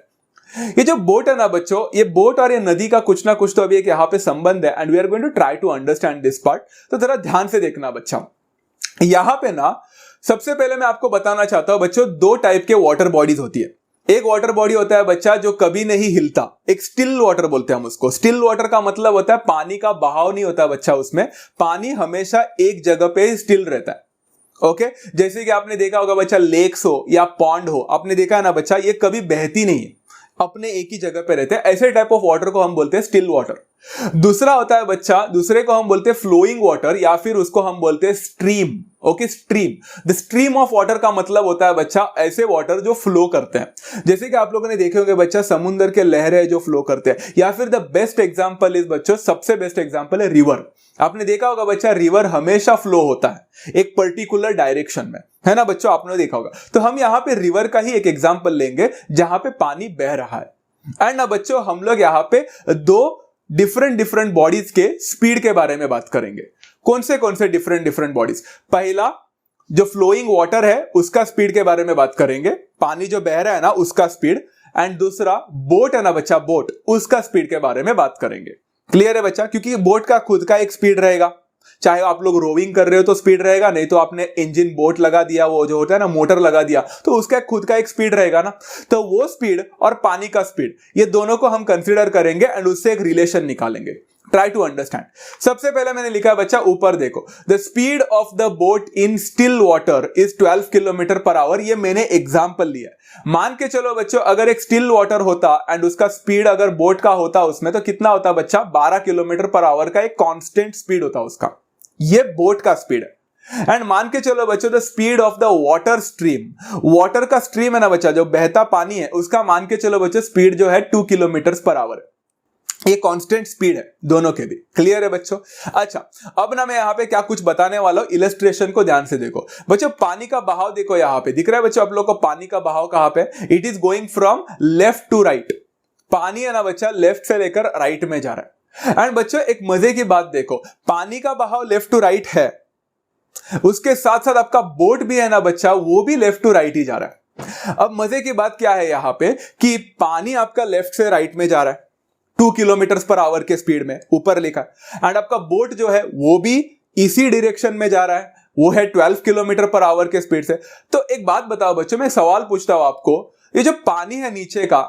ये जो बोट है ना बच्चों, ये बोट और ये नदी का कुछ ना कुछ तो अभी एक यहाँ पे संबंध है, and we are going to try to understand this part. तो जरा ध्यान से देखना बच्चा, यहाँ पे ना सबसे पहले मैं आपको बताना चाहता हूं बच्चों, 2 टाइप के वाटर बॉडीज होती है। एक वाटर बॉडी होता है बच्चा जो कभी नहीं हिलता, एक स्टिल वाटर बोलते हैं हम उसको। स्टिल वाटर का मतलब होता है पानी का बहाव नहीं होता बच्चा, उसमें पानी हमेशा एक जगह पे स्टिल रहता है। ओके, जैसे कि आपने देखा होगा बच्चा, लेक्स हो या पॉन्ड हो, आपने देखा है ना बच्चा, ये कभी बहती नहीं है, अपने एक ही जगह पे रहते हैं। ऐसे टाइप ऑफ वाटर को हम बोलते हैं स्टिल वाटर। दूसरा होता है बच्चा, दूसरे को हम बोलते हैं फ्लोइंग वाटर, या फिर उसको हम बोलते हैं stream. Okay, stream, the stream of water का मतलब होता है बच्चा ऐसे वाटर जो फ्लो करते हैं। जैसे कि आप लोगों ने देखे होंगे बच्चा, समुद्र के लहरें जो फ्लो करते हैं, या फिर द बेस्ट एग्जांपल इज बच्चों, सबसे बेस्ट एग्जांपल है रिवर। आपने देखा होगा बच्चा, रिवर हमेशा फ्लो होता है एक पर्टिकुलर डायरेक्शन में, है ना बच्चों? आपने देखा होगा। तो हम यहाँ पे रिवर का ही एक एग्जांपल लेंगे जहां पे पानी बह रहा है। एंड ना बच्चों, हम लोग यहाँ पे 2 डिफरेंट बॉडीज के स्पीड के बारे में बात करेंगे। कौन से डिफरेंट बॉडीज? पहला जो फ्लोइंग वाटर है उसका स्पीड के बारे में बात करेंगे, पानी जो बह रहा है ना उसका स्पीड। एंड दूसरा बोट है ना बच्चा, बोट, उसका स्पीड के बारे में बात करेंगे। क्लियर है बच्चा? क्योंकि बोट का खुद का एक स्पीड रहेगा, चाहे आप लोग रोविंग कर रहे हो तो स्पीड रहेगा, नहीं तो आपने इंजन बोट लगा दिया, वो जो होता है ना मोटर लगा दिया, तो उसका खुद का एक स्पीड रहेगा ना। तो वो स्पीड और पानी का स्पीड, ये दोनों को हम कंसीडर करेंगे एंड उससे एक रिलेशन निकालेंगे। Try to understand. सबसे पहले मैंने लिखा बच्चा, ऊपर देखो, the speed of the boat in still water is 12 kilometre per hour. ये मैंने एग्जाम्पल लिया। मान के चलो बच्चों, अगर एक स्टिल वाटर होता एंड उसका स्पीड अगर बोट का होता उसमें, तो कितना होता बच्चा? 12 किलोमीटर पर आवर का एक कांस्टेंट स्पीड होता उसका। ये बोट का स्पीड है। एंड मान के चलो बच्चों, the speed of the water stream, water का स्ट्रीम है ना बच्चा, जो बहता पानी है, उसका मान के चलो बच्चों स्पीड जो है 2 किलोमीटर पर आवर है। ये कांस्टेंट स्पीड है दोनों के भी। क्लियर है बच्चों? अच्छा, अब ना मैं यहाँ पे क्या कुछ बताने वाला हूं, इलस्ट्रेशन को ध्यान से देखो बच्चों। पानी का बहाव देखो, यहाँ पे दिख रहा है बच्चों आप लोग को पानी का बहाव कहां पे? It is going from left to right. पानी है ना बच्चा, लेफ्ट से लेकर राइट में जा रहा है। एंड बच्चों एक मजे की बात देखो, पानी का बहाव लेफ्ट टू राइट है, उसके साथ साथ आपका बोट भी है ना बच्चा, वो भी लेफ्ट टू राइट ही जा रहा है। अब मजे की बात क्या है यहाँ पे कि पानी आपका लेफ्ट से राइट में जा रहा है 2 किलोमीटर पर आवर के स्पीड में, ऊपर लिखा है। एंड आपका बोट जो है वो भी इसी डायरेक्शन में जा रहा है, वो है 12 किलोमीटर पर आवर के स्पीड से। तो एक बात बताओ बच्चों, मैं सवाल पूछता हूं आपको, ये जो पानी है नीचे का,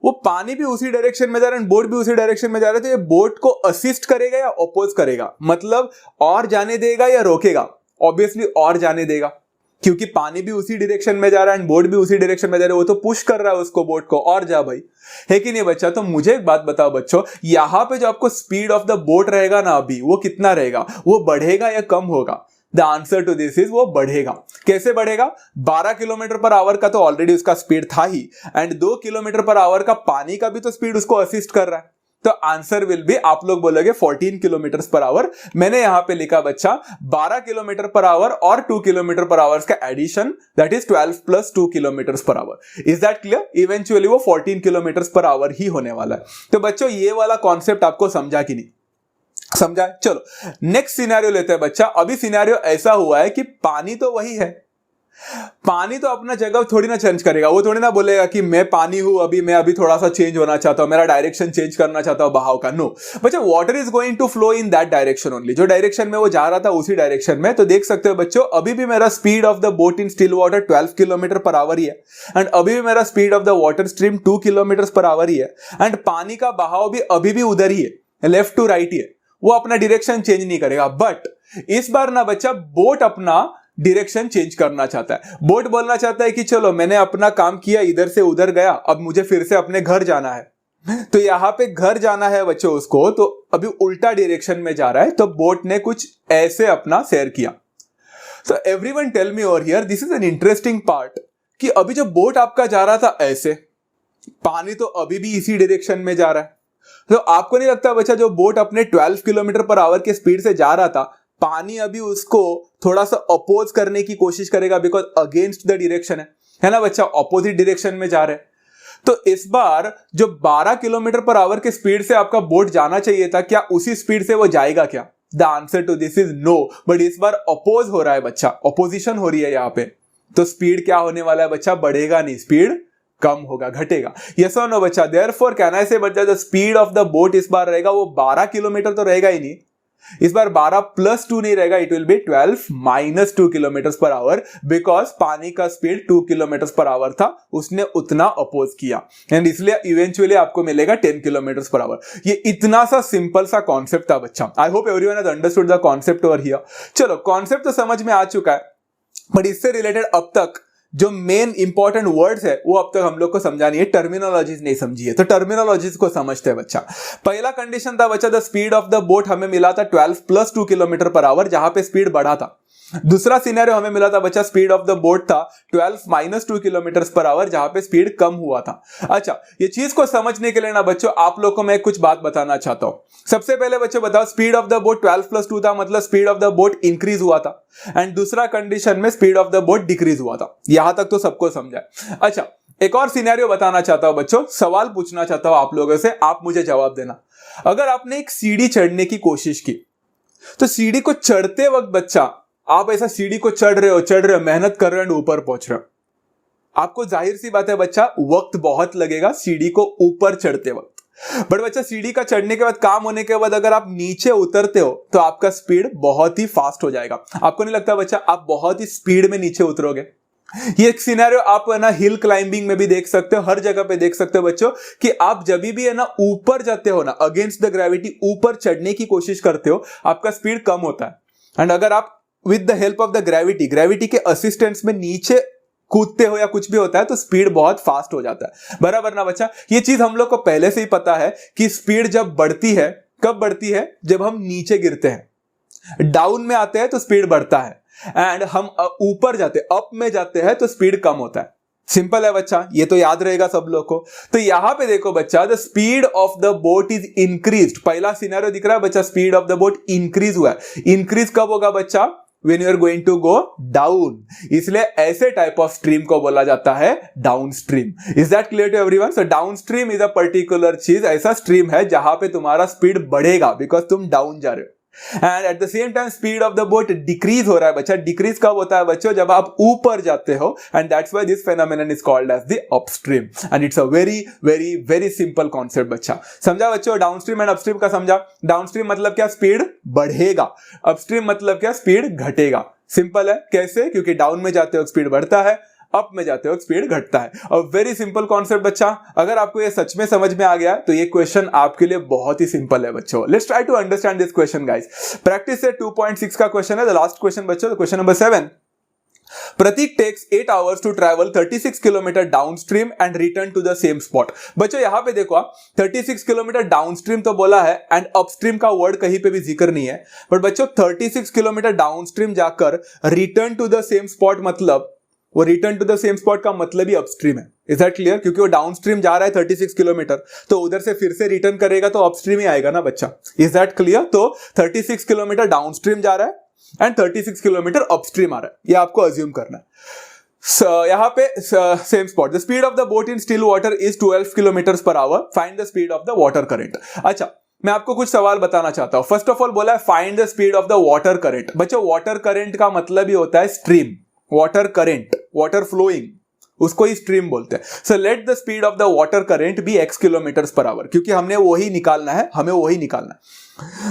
वो पानी भी उसी डायरेक्शन में जा रहा है, बोट भी उसी डायरेक्शन में जा रहा है, तो ये बोट को असिस्ट करेगा या अपोज करेगा? मतलब और जाने देगा या रोकेगा? ऑब्वियसली और जाने देगा, क्योंकि पानी भी उसी डायरेक्शन में जा रहा है एंड बोट भी उसी डायरेक्शन में जा रहा है, वो तो पुश कर रहा है उसको, बोट को, और जा भाई, है कि नहीं बच्चा? तो मुझे एक बात बताओ बच्चों, यहां पे जो आपको स्पीड ऑफ द बोट रहेगा ना अभी, वो कितना रहेगा? वो बढ़ेगा या कम होगा? The answer to this is वो बढ़ेगा। कैसे बढ़ेगा? 12 किलोमीटर पर आवर का तो ऑलरेडी उसका स्पीड था ही, एंड 2 किलोमीटर पर आवर का पानी का भी तो स्पीड उसको असिस्ट कर रहा है, तो आंसर विल बी, आप लोग बोलोगे 14 किलोमीटर पर आवर। मैंने यहां पे लिखा बच्चा 12 किलोमीटर पर आवर और 2 किलोमीटर पर आवर का addition, that is 12 plus 2 kilometre per hour. Is that clear? Eventually वो 14 किलोमीटर पर आवर ही होने वाला है। तो बच्चों ये वाला कॉन्सेप्ट आपको समझा कि नहीं समझा? चलो नेक्स्ट सिनेरियो लेते हैं बच्चा। अभी सिनेरियो ऐसा हुआ है कि पानी तो वही है, पानी तो अपना जगह थोड़ी ना चेंज करेगा, वो थोड़ी ना बोलेगा कि मैं पानी हूं, मैं अभी थोड़ा सा चेंज होना चाहता हूं, मेरा डायरेक्शन चेंज करना चाहता हूं बहाव का। नो बच्चा, water is going to flow in that direction only. जो डायरेक्शन में वो जा रहा था उसी डायरेक्शन में। तो देख सकते हो बच्चों, अभी भी मेरा speed of the boat in still water 12 kilometre per hour ही है, एंड अभी भी मेरा speed of the water stream 2 kilometre per hour ही है, एंड पानी का बहाव भी अभी भी उधर ही है, लेफ्ट टू राइट ही है, वो अपना डायरेक्शन चेंज नहीं करेगा। बट इस बार ना बच्चा, बोट अपना डायरेक्शन चेंज करना चाहता है। बोट बोलना चाहता है कि चलो मैंने अपना काम किया, इधर से उधर गया, अब मुझे फिर से अपने घर जाना है। तो यहां पे घर जाना है बच्चों उसको, तो अभी उल्टा डायरेक्शन में जा रहा है। तो बोट ने कुछ ऐसे अपना शेयर किया। तो everyone tell me over here, this is an interesting part, कि अभी जो बोट आपका जा रहा था ऐसे, पानी तो अभी भी इसी डायरेक्शन में जा रहा है। तो आपको नहीं लगता बच्चा, जो बोट अपने 12 किलोमीटर पर आवर के स्पीड से जा रहा था, पानी अभी उसको थोड़ा सा अपोज करने की कोशिश करेगा, बिकॉज अगेंस्ट द डायरेक्शन है ना बच्चा, ऑपोजिट डायरेक्शन में जा रहे हैं। तो इस बार जो 12 किलोमीटर पर आवर के स्पीड से आपका बोट जाना चाहिए था, क्या उसी स्पीड से वो जाएगा क्या? The answer to this is no. But इस बार अपोज हो रहा है बच्चा, अपोजिशन हो रही है यहां पे। तो स्पीड क्या होने वाला है बच्चा? बढ़ेगा नहीं, स्पीड कम होगा, घटेगा। यस और नो बच्चा? देयरफॉर कैन आई से बच्चा, the speed of the boat इस बार रहेगा वो 12 किलोमीटर तो रहेगा ही नहीं, इस बार 12 प्लस 2 नहीं रहेगा, it will B 12 minus 2 kilometre per our, because पानी का स्पीड 2 किलोमीटर पर आवर था, उसने उतना अपोज किया, एंड इसलिए इवेंचुअली आपको मिलेगा 10 किलोमीटर पर आवर। ये इतना सा सिंपल सा कॉन्सेप्ट था बच्चा। I hope everyone has understood the concept over here. चलो कॉन्सेप्ट तो समझ में आ चुका है, बट इससे रिलेटेड अब तक जो मेन इंपॉर्टेंट वर्ड्स है वो अब तक हम लोग को समझा नहीं है, टर्मिनोलॉजीज नहीं समझी है। तो टर्मिनोलॉजीज को समझते हैं बच्चा। पहला कंडीशन था बच्चा, the speed of the boat हमें मिला था 12 प्लस 2 किलोमीटर पर आवर, जहां पे स्पीड बढ़ा था। दूसरा सिनेरियो हमें मिला था बच्चा, स्पीड ऑफ द बोट था 12 माइनस 2 किलोमीटर पर आवर, जहां पे स्पीड कम हुआ था। अच्छा, ये चीज को समझने के लिए ना बच्चों, आप लोग को मैं कुछ बात बताना चाहता हूं। सबसे पहले बच्चों बताओ, speed of the boat 12 plus 2 था, मतलब speed of the boat increase हुआ था, एंड दूसरा कंडीशन में speed of the boat decrease हुआ था। यहां तक तो सबको समझा है। अच्छा, एक और सिनेरियो बताना चाहता हूं बच्चों, सवाल पूछना चाहता हूं आप लोगों से, आप मुझे जवाब देना। अगर आपने एक सीढ़ी चढ़ने की कोशिश की, तो सीढ़ी को चढ़ते वक्त बच्चा, आप ऐसा सीढ़ी को चढ़ रहे हो, मेहनत कर रहे हो, ऊपर पहुंच रहे हो, आपको जाहिर सी बात है बच्चा, वक्त बहुत लगेगा सीढ़ी को ऊपर चढ़ते वक्त। बट बच्चा, सीढ़ी का चढ़ने के बाद, काम होने के बाद अगर आप नीचे उतरते हो, तो आपका स्पीड बहुत ही फास्ट हो जाएगा। आपको नहीं लगता बच्चा, आप बहुत ही स्पीड में नीचे उतरोगे? ये एक सिनेरियो आप है ना हिल क्लाइंबिंग में भी देख सकते हो, हर जगह पे देख सकते हो बच्चों, कि आप जब भी है ना ऊपर जाते हो ना, अगेंस्ट द ग्रेविटी ऊपर चढ़ने की कोशिश करते हो, आपका स्पीड कम होता है। एंड अगर आप with the help of the gravity के असिस्टेंस में नीचे कूदते हो या कुछ भी होता है, तो स्पीड बहुत फास्ट हो जाता है। बराबर ना बच्चा? ये चीज हम लोग को पहले से ही पता है कि स्पीड जब बढ़ती है, कब बढ़ती है? जब हम नीचे गिरते हैं, डाउन में आते हैं तो स्पीड बढ़ता है, एंड हम ऊपर जाते, अप में जाते हैं तो स्पीड कम होता है। सिंपल है बच्चा, ये तो याद रहेगा सब लोग को। तो यहां पे देखो बच्चा, the speed of the boat is increased. पहला सिनेरियो दिख रहा है बच्चा, speed of the boat increase हुआ है। इंक्रीज कब होगा बच्चा? when you are going to go down, इसलिए ऐसे टाइप ऑफ स्ट्रीम को बोला जाता है down stream. Is that clear to everyone? So down stream is a particular चीज, ऐसा स्ट्रीम है जहां पे तुम्हारा स्पीड बढ़ेगा, बिकॉज तुम डाउन जा रहे हो। And at the same time speed of the boat decrease हो रहा है बच्चा। डिक्रीज कब होता है बच्चों? जब आप ऊपर जाते हो, and that's why this phenomenon is called as the upstream, and it's a very very very simple concept बच्चा। समझा बच्चों? डाउनस्ट्रीम एंड अपस्ट्रीम का समझा। डाउनस्ट्रीम मतलब क्या? स्पीड बढ़ेगा। अपस्ट्रीम मतलब क्या? स्पीड घटेगा। सिंपल है। कैसे? क्योंकि डाउन में जाते हो स्पीड बढ़ता है, अप में जाते हो स्पीड घटता है। और वेरी सिंपल कॉन्सेप्ट बच्चा। अगर आपको ये सच में समझ में आ गया तो ये क्वेश्चन आपके लिए बहुत ही सिंपल है बच्चों। Let's try to understand this question guys. Practice से 2.6 का क्वेश्चन है, द लास्ट क्वेश्चन बच्चों, question number 7। Pratik takes 8 hours to travel 36 kilometre downstream and return to the same spot. बच्चों यहां पे देखो, 36 किलोमीटर डाउनस्ट्रीम तो बोला है, एंड अपस्ट्रीम का वर्ड कहीं पे भी जिक्र नहीं है। बट बच्चों 36 किलोमीटर डाउनस्ट्रीम जाकर return to the same spot, मतलब वो return to the same spot का मतलब ही अपस्ट्रीम है। Is that clear? क्योंकि वो डाउनस्ट्रीम जा रहा है 36 किलोमीटर, तो उधर से फिर से रिटर्न करेगा तो अपस्ट्रीम ही आएगा ना बच्चा। Is that clear? तो 36 किलोमीटर डाउनस्ट्रीम जा रहा है एंड 36 किलोमीटर अपस्ट्रीम आ रहा है, ये आपको अज्यूम करना है। यहाँ पे same spot, the speed of the boat in still water is 12 kilometre per our, find the speed of the water current. अच्छा, मैं आपको कुछ सवाल बताना चाहता हूं। फर्स्ट ऑफ ऑल बोला है find the speed of the water current. बच्चों वाटर करंट का मतलब ही होता है stream, water current, water flowing, उसको ही स्ट्रीम बोलते हैं। So let the speed of the water current be x kilometre per hour, क्योंकि हमने वही निकालना है, हमें वही निकालना है।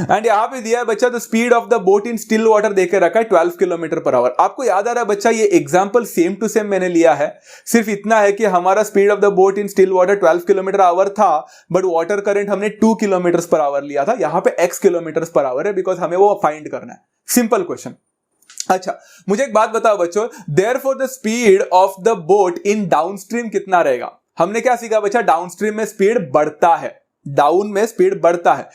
एंड यहां पे दिया है बच्चा the speed of the boat in still water देके रखा है 12 किलोमीटर पर आवर। आपको याद आ रहा है बच्चा, ये एग्जांपल सेम टू सेम मैंने लिया है, सिर्फ इतना है कि हमारा speed of the boat in still water 12 kilometre our था, बट वाटर करंट हमने 2 किलोमीटर पर आवर लिया था। यहां पे x किलोमीटर पर आवर है, बिकॉज हमें वो फाइंड करना है। Simple question. अच्छा, मुझे एक बात बताओ बच्चों, therefore the speed of the boat in downstream कितना रहेगा? हमने क्या सीखा बच्चा? डाउनस्ट्रीम में स्पीड बढ़ता है, डाउन में स्पीड बढ़ता है।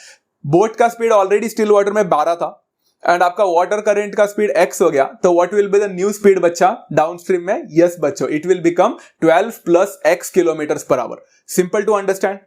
बोट का स्पीड ऑलरेडी स्टिल वाटर में 12 था एंड आपका वाटर करंट का स्पीड x हो गया, तो what will be the new speed बच्चा डाउनस्ट्रीम में? यस बच्चों, it will become 12 plus x kilometre per hour. Simple to understand.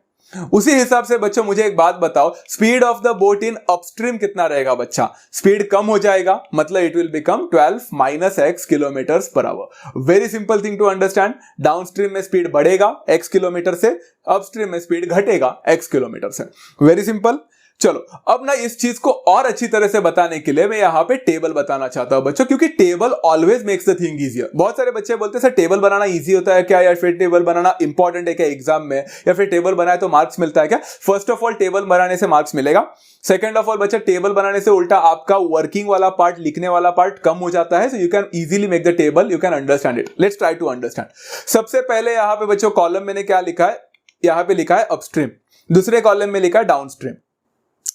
उसी हिसाब से बच्चों मुझे एक बात बताओ, speed of the boat in upstream कितना रहेगा बच्चा? स्पीड कम हो जाएगा, मतलब it will become 12 minus x kilometre per hour. Very simple thing to understand. Downstream में स्पीड बढ़ेगा x किलोमीटर से, अपस्ट्रीम में स्पीड घटेगा x किलोमीटर से। Very simple. चलो अब ना इस चीज को और अच्छी तरह से बताने के लिए मैं यहां पे टेबल बताना चाहता हूं बच्चों, क्योंकि table always makes the thing easier. बहुत सारे बच्चे बोलते हैं सर टेबल बनाना इजी होता है क्या, या फिर टेबल बनाना इंपॉर्टेंट है क्या एग्जाम में, या फिर टेबल बनाए तो मार्क्स मिलता है क्या? फर्स्ट ऑफ ऑल टेबल बनाने से मार्क्स मिलेगा। सेकंड ऑफ ऑल बच्चा, टेबल बनाने से उल्टा आपका वर्किंग वाला पार्ट, लिखने वाला पार्ट कम हो जाता है। So you can easily make the table, you can understand it. Let's try to understand. सबसे पहले यहां पे बच्चों कॉलम मैंने क्या लिखा है? यहां पे लिखा है अपस्ट्रीम, दूसरे कॉलम में लिखा है डाउनस्ट्रीम।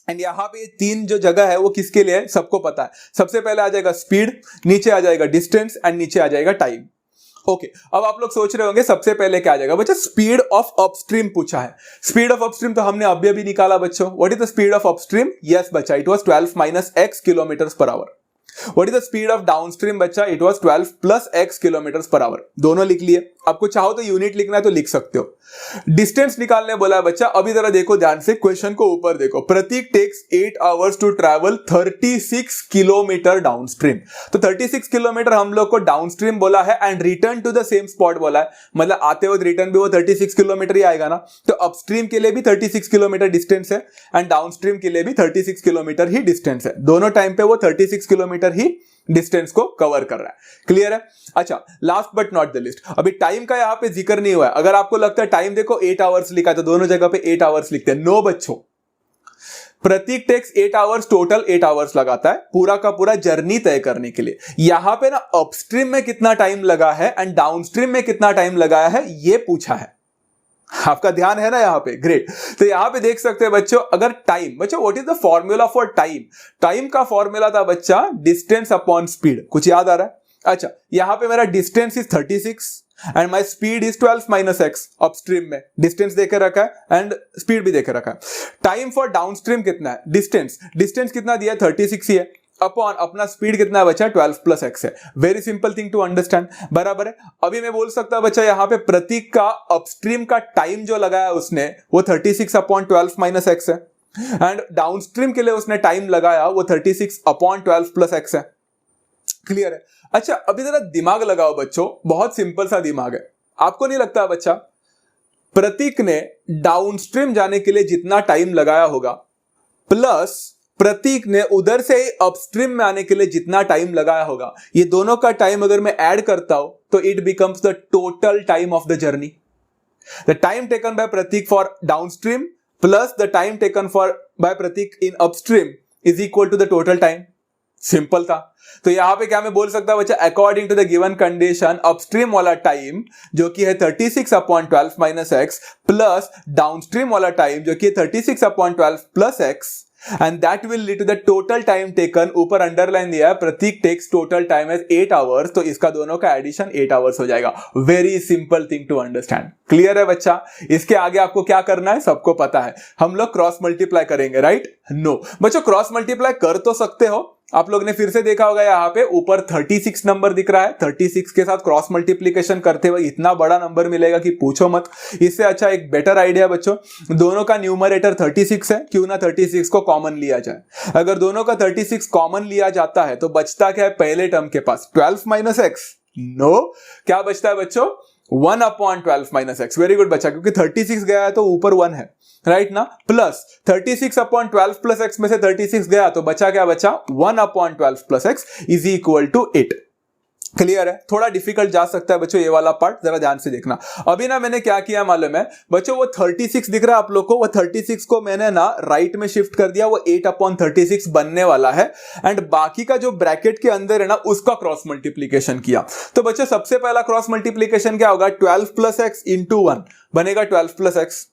एंड यहां पे तीन जो जगह है वो किसके लिए है? सबको पता है। सबसे पहले आ जाएगा स्पीड, नीचे आ जाएगा डिस्टेंस एंड नीचे आ जाएगा टाइम। ओके, अब आप लोग सोच रहे होंगे सबसे पहले क्या आ जाएगा बच्चा? स्पीड ऑफ अपस्ट्रीम पूछा है। स्पीड ऑफ अपस्ट्रीम तो हमने अभी अभी निकाला बच्चों। What is the speed of upstream? Yes बच्चा, it was 12 minus x kilometre per hour. What is the speed of downstream बच्चा? It was 12 plus x kilometre per our. दोनों लिख लिए। आपको चाहो तो यूनिट लिखना है तो लिख सकते हो। डिस्टेंस निकालने बोला है बच्चा। अभी जरा देखो ध्यान से, क्वेश्चन को ऊपर देखो। Prateek takes 8 hours to travel 36 kilometre downstream. तो 36 किलोमीटर हम लोग को डाउनस्ट्रीम बोला है and return to the same spot बोला है, मतलब आते हुए रिटर्न भी वो 36 किलोमीटर ही आएगा ना। तो अपस्ट्रीम के लिए भी 36 किलोमीटर डिस्टेंस है एंड डाउनस्ट्रीम के लिए भी 36 किलोमीटर ही डिस्टेंस है। दोनों टाइम पे वो 36 किलोमीटर ही डिस्टेंस को कवर कर रहा है। क्लियर है? अच्छा, last but not the list, अभी टाइम का यहां पे जिक्र नहीं हुआ है। अगर आपको लगता है टाइम देखो 8 आवर्स लिखा है तो दोनों जगह पे 8 आवर्स लिखते हैं। नो बच्चों, प्रतीक टेक्स 8 आवर्स, टोटल 8 आवर्स लगाता है पूरा का पूरा जर्नी तय करने के लिए। यहां पे ना अपस्ट्रीम में कितना टाइम लगा है एंड डाउनस्ट्रीम में कितना टाइम लगाया है ये पूछा है। आपका ध्यान है ना यहां पे? ग्रेट। तो यहां पे देख सकते हैं बच्चों, अगर टाइम बच्चों, what is the formula for time? Time का फॉर्मूला था बच्चा डिस्टेंस अपॉन स्पीड। कुछ याद आ रहा है? अच्छा, यहां पे मेरा distance is 36 and my speed is 12 minus x। Upstream में डिस्टेंस देकर रखा है एंड स्पीड भी देकर रखा है। टाइम फॉर डाउनस्ट्रीम कितना है? डिस्टेंस कितना दिया है? 36 ही है, अपॉन अपना स्पीड कितना है बच्चा? 12 प्लस x है। Very simple thing to understand, बराबर है। अभी मैं बोल सकता बच्चा यहां पे प्रतीक का अपस्ट्रीम का टाइम जो लगाया उसने वो 36 अपॉन 12 माइनस x है एंड डाउनस्ट्रीम के लिए उसने टाइम लगाया वो 36 अपॉन 12 प्लस x है। क्लियर है? अच्छा, अभी जरा दिमाग लगाओ बच्चों, बहुत सिंपल सा दिमाग है। आपको नहीं लगता बच्चा प्रतीक ने डाउनस्ट्रीम जाने के लिए जितना टाइम लगाया होगा प्लस प्रतीक ने उधर से अपस्ट्रीम में आने के लिए जितना टाइम लगाया होगा, ये दोनों का टाइम अगर मैं ऐड करता हूं तो it becomes the total time of the journey. The time taken by Pratik for downstream plus the time taken for by Pratik in upstream is equal to the total time. Simple था। तो यहां पे क्या मैं बोल सकता बच्चा, according to the given condition upstream वाला टाइम जो कि है 36 upon 12 minus x plus downstream वाला टाइम जो कि 36 upon 12 plus x and that will lead to the total time taken। ऊपर अंडरलाइन दिया है Prateek takes total time as 8 hours, तो इसका दोनों का एडिशन 8 आवर्स हो जाएगा। Very simple thing to understand. Clear है बच्चा? इसके आगे आपको क्या करना है सबको पता है। हम लोग क्रॉस मल्टीप्लाई करेंगे, राइट? नो बच्चों, क्रॉस मल्टीप्लाई कर तो सकते हो आप लोग ने फिर से देखा होगा यहाँ पे ऊपर 36 नंबर दिख रहा है, 36 के साथ क्रॉस मल्टीप्लीकेशन करते हुए इतना बड़ा नंबर मिलेगा कि पूछो मत। इससे अच्छा एक बेटर आइडिया बच्चों, दोनों का न्यूमरेटर 36 है, क्यों ना 36 को कॉमन लिया जाए। अगर दोनों का 36 कॉमन लिया जाता है तो बचता क्या है पहले टर्म के पास, 12 माइनस एक्स। नो, क्या बचता है बच्चों, 1/12 माइनस एक्स। वेरी गुड बच्चा, क्योंकि 36 गया है तो ऊपर 1 है, राइट ना, प्लस 36/12 प्लस एक्स में से 36 गया तो बचा क्या, बचा 1/12 plus x is equal to 8। Clear है, थोड़ा डिफिकल्ट जा सकता है बच्चों ये वाला पार्ट, जरा ध्यान से देखना। अभी ना मैंने क्या किया मालूम है बच्चों, वो 36 दिख रहा है आप लोग को, वो 36 को मैंने ना राइट में शिफ्ट कर दिया, वो 8/36 बनने वाला है, एंड बाकी का जो ब्रैकेट के अंदर है ना उसका क्रॉस मल्टीप्लीकेशन किया। तो बच्चों सबसे पहला क्रॉस मल्टीप्लीकेशन क्या होगा, 12 प्लस एक्स इंटू 1 बनेगा 12 plus x,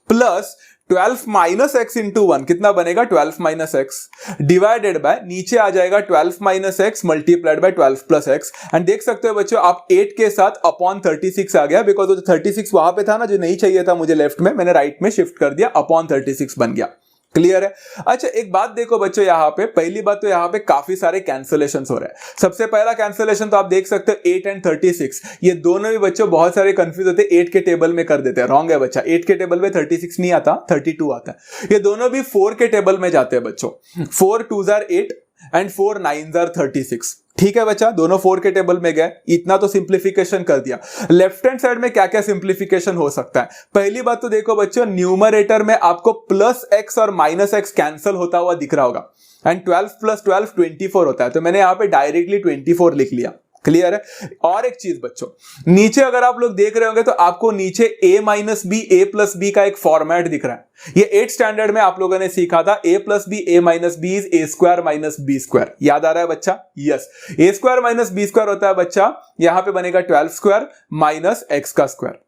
plus 12 minus x into 1 कितना बनेगा, 12 माइनस एक्स, डिवाइडेड बाय नीचे आ जाएगा 12 minus x multiplied by 12 plus x. And देख सकते हो बच्चों आप 8 के साथ अपॉन 36 आ गया, बिकॉज वो 36 वहां पे था ना जो नहीं चाहिए था मुझे लेफ्ट में, मैंने राइट में शिफ्ट कर दिया, अपॉन 36 बन गया। क्लियर है। अच्छा एक बात देखो बच्चों, यहां पे पहली बात तो यहां पे काफी सारे कैंसलेशन हो रहे हैं। सबसे पहला कैंसलेशन तो आप देख सकते हो 8 एंड 36, ये दोनों भी बच्चों बहुत सारे कंफ्यूज होते हैं, 8 के टेबल में कर देते हैं। रॉन्ग है बच्चा, 8 के टेबल में 36 नहीं आता, 32 आता है। ये दोनों भी 4 के टेबल में जाते हैं बच्चों, 4 2s are 8 and 4 9s are 36। ठीक है बच्चा, दोनों 4 के टेबल में गए, इतना तो सिंप्लीफिकेशन कर दिया। लेफ्ट हैंड साइड में क्या क्या सिंप्लीफिकेशन हो सकता है, पहली बात तो देखो बच्चों, न्यूमरेटर में आपको प्लस एक्स और माइनस एक्स कैंसल होता हुआ दिख रहा होगा, एंड 12 प्लस 12 24 होता है, तो मैंने यहां पे डायरेक्टली 24 लिख लिया। क्लियर है। और एक चीज बच्चों, नीचे अगर आप लोग देख रहे होंगे तो आपको नीचे a minus b a plus b का एक फॉर्मेट दिख रहा है। ये 8th स्टैंडर्ड में आप लोगों ने सीखा था, a plus b a minus b is a square minus b square. याद आ रहा है बच्चा? Yes, a square minus b square होता है बच्चा, यहां पे बनेगा 12 स्क्वायर माइनस एक्स का square,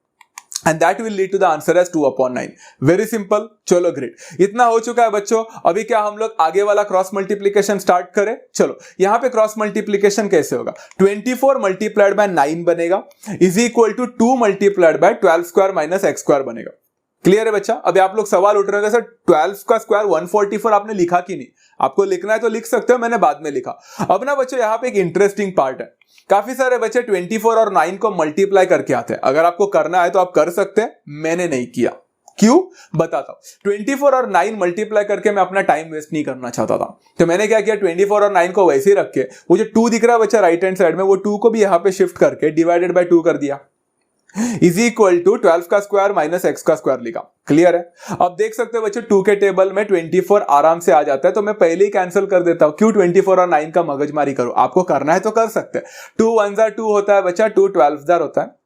and that will lead to the answer as 2/9। Very simple. चलो ग्रेट, इतना हो चुका है बच्चों। अभी क्या हम लोग आगे वाला क्रॉस मल्टीप्लीकेशन स्टार्ट करें? चलो यहां पे क्रॉस मल्टीप्लीकेशन कैसे होगा, 24 मल्टीप्लाइड बाय 9 बनेगा is equal to 2 multiplied by 12 square minus x square बनेगा। क्लियर है बच्चा? अभी आप लोग सवाल उठ रहे होंगे, सर 12 का स्क्वायर 144 आपने लिखा कि नहीं? आपको लिखना है तो लिख सकते हो, मैंने बाद में लिखा। अब ना बच्चों यहाँ पे एक इंटरेस्टिंग पार्ट है, काफी सारे बच्चे 24 और 9 को मल्टीप्लाई करके आते हैं। अगर आपको करना है तो आप कर सकते हैं, मैंने नहीं किया। क्यों? बताता हूं। 24 और 9 मल्टीप्लाई करके मैं अपना टाइम वेस्ट नहीं करना चाहता था, तो मैंने क्या किया, 24 और 9 को वैसे ही रख के, वो जो 2 दिख रहा है बच्चा राइट हैंड साइड में, वो 2 को भी यहां पे शिफ्ट करके डिवाइडेड बाय 2 कर दिया, इज इक्वल टू 12 का स्क्वायर माइनस एक्स का स्क्वायर लिखा। क्लियर है। अब देख सकते हो बच्चों 2 के टेबल में 24 आराम से आ जाता है, तो मैं पहले ही कैंसिल कर देता हूं। क्यों 24 और 9 का मगजमारी करो? आपको करना है तो कर सकते हैं। 2 1s are 2 होता है बच्चा, 2 12s होता है,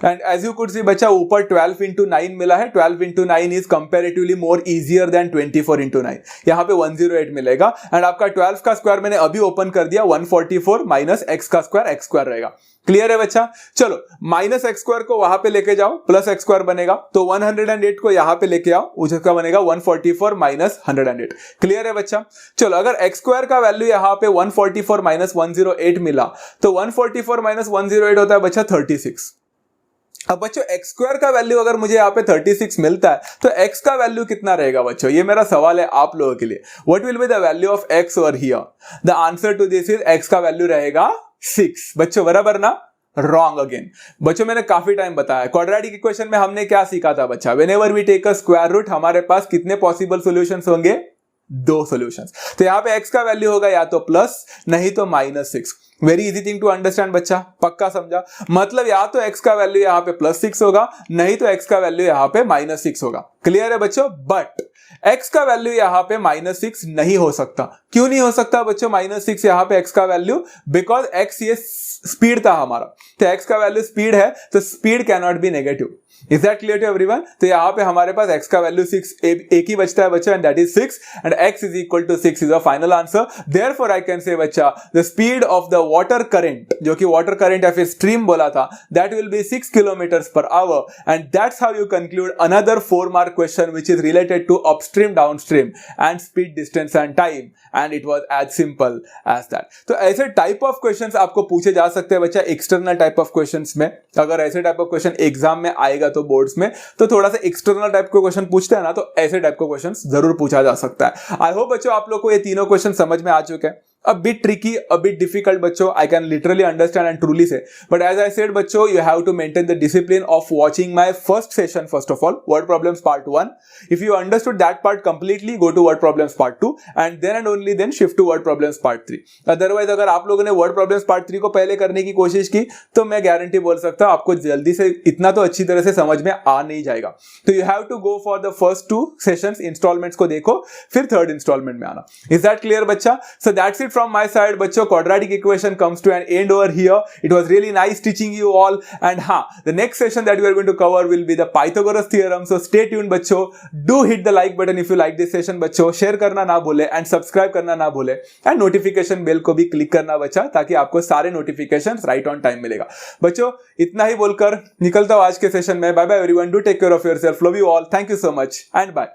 and as you could see बच्चा ऊपर 12 इंटू 9 मिला है। 12 into 9 is comparatively more easier than 24 into 9। यहां पे 108 मिलेगा, एंड आपका 12 का स्क्वायर मैंने अभी ओपन कर दिया, 144 माइनस एक्स का स्क्वायर, एक्स स्क्वायर रहेगा। क्लियर है बच्चा? चलो माइनस एक्स स्क्वायर को वहां पे लेके जाओ, प्लस एक्स स्क्वायर बनेगा, तो 108 को यहां पे लेके आओ, उसका बनेगा 144 माइनस 108। क्लियर है बच्चा? चलो अगर एक्स स्क्वायर का वैल्यू यहां पे 144 माइनस 108 मिला, तो 144 माइनस 108 होता है बच्चा 36। अब बच्चों एक्स स्क्वायर का वैल्यू अगर मुझे यहाँ पे 36 मिलता है, तो एक्स का वैल्यू कितना रहेगा बच्चों? ये मेरा सवाल है आप लोगों के लिए। What will be the value of x over here? The answer to this is x का वैल्यू रहेगा 6। बच्चों बराबर ना? Wrong again. बच्चों मैंने काफी टाइम बताया, क्वाड्रेटिक इक्वेशन में हमने क्या सीखा था बच्चा? Whenever we take a square root, हमारे पास कितने पॉसिबल सॉल्यूशंस होंगे? 2 सॉल्यूशंस। तो यहाँ पे x का वैल्यू होगा या तो प्लस, नहीं तो -6। Very easy thing to understand बच्चा, पक्का समझा? मतलब या तो x का वैल्यू यहाँ पे +6 होगा, नहीं तो x का वैल्यू यहाँ पे -6 होगा। क्लियर है बच्चों? बट x का वैल्यू यहाँ पे -6 नहीं हो सकता। क्यों नहीं हो सकता बच्चों -6 यहाँ पे x का वैल्यू? बिकॉज x ये स्पीड था हमारा, तो x का वैल्यू स्पीड है, तो speed can not be negative. Is that clear to everyone? तो यहाँ पे हमारे पास x का वैल्यू 6 एक ही बचता है बच्चा, and that is 6, and x is equal to 6 is a final answer. Therefore I can say बच्चा the speed of the water current, जो कि वाटर करंट या फिर स्ट्रीम बोला था, that will be 6 kilometres per hour, and that's how you conclude another 4 mark question which is related to upstream, downstream and speed, distance and time, and it was as simple as that. तो ऐसे type of questions आपको पूछे जा सकते हैं बच्चा external type of questions में। अगर ऐसे टाइप ऑफ क्वेश्चन एग्जाम में आएगा तो बोर्ड्स में, तो थोड़ा सा एक्सटर्नल टाइप के क्वेश्चन पूछते हैं ना, तो ऐसे टाइप के क्वेश्चन जरूर पूछा जा सकता है। आई होप बच्चों आप लोग को ये तीनों क्वेश्चन समझ में आ चुके हैं। a bit tricky, a bit difficult बच्चों, I can literally understand and truly say, but as I said बच्चों, you have to maintain the discipline of watching my first session first of all, word problems part 1. If you understood that part completely, go to word problems part 2 and then and only then shift to word problems part 3. Otherwise अगर आप लोगों ने word problems part 3 को पहले करने की कोशिश की तो मैं गारंटी बोल सकता हूं आपको जल्दी से इतना तो अच्छी तरह से समझ में आ नहीं जाएगा. तो you have to go for the first 2 sessions, installments को देखो, फिर third installment में आना. Is that clear बच्चा? So that's it from my side बच्चों. Quadratic equation comes to an end over here. It was really nice teaching you all, and the next session that we are going to cover will be the Pythagoras theorem. So stay tuned बच्चों. Do hit the like button if you like this session बच्चों. Share करना ना भूले and subscribe करना ना भूले and notification bell को भी क्लिक करना बच्चा, ताकि आपको सारे notifications right on time मिलेगा. बच्चों इतना ही बोलकर निकलता हूं आज के सेशन में. Bye bye everyone. Do take care of yourself. Love you all. Thank you so much and bye.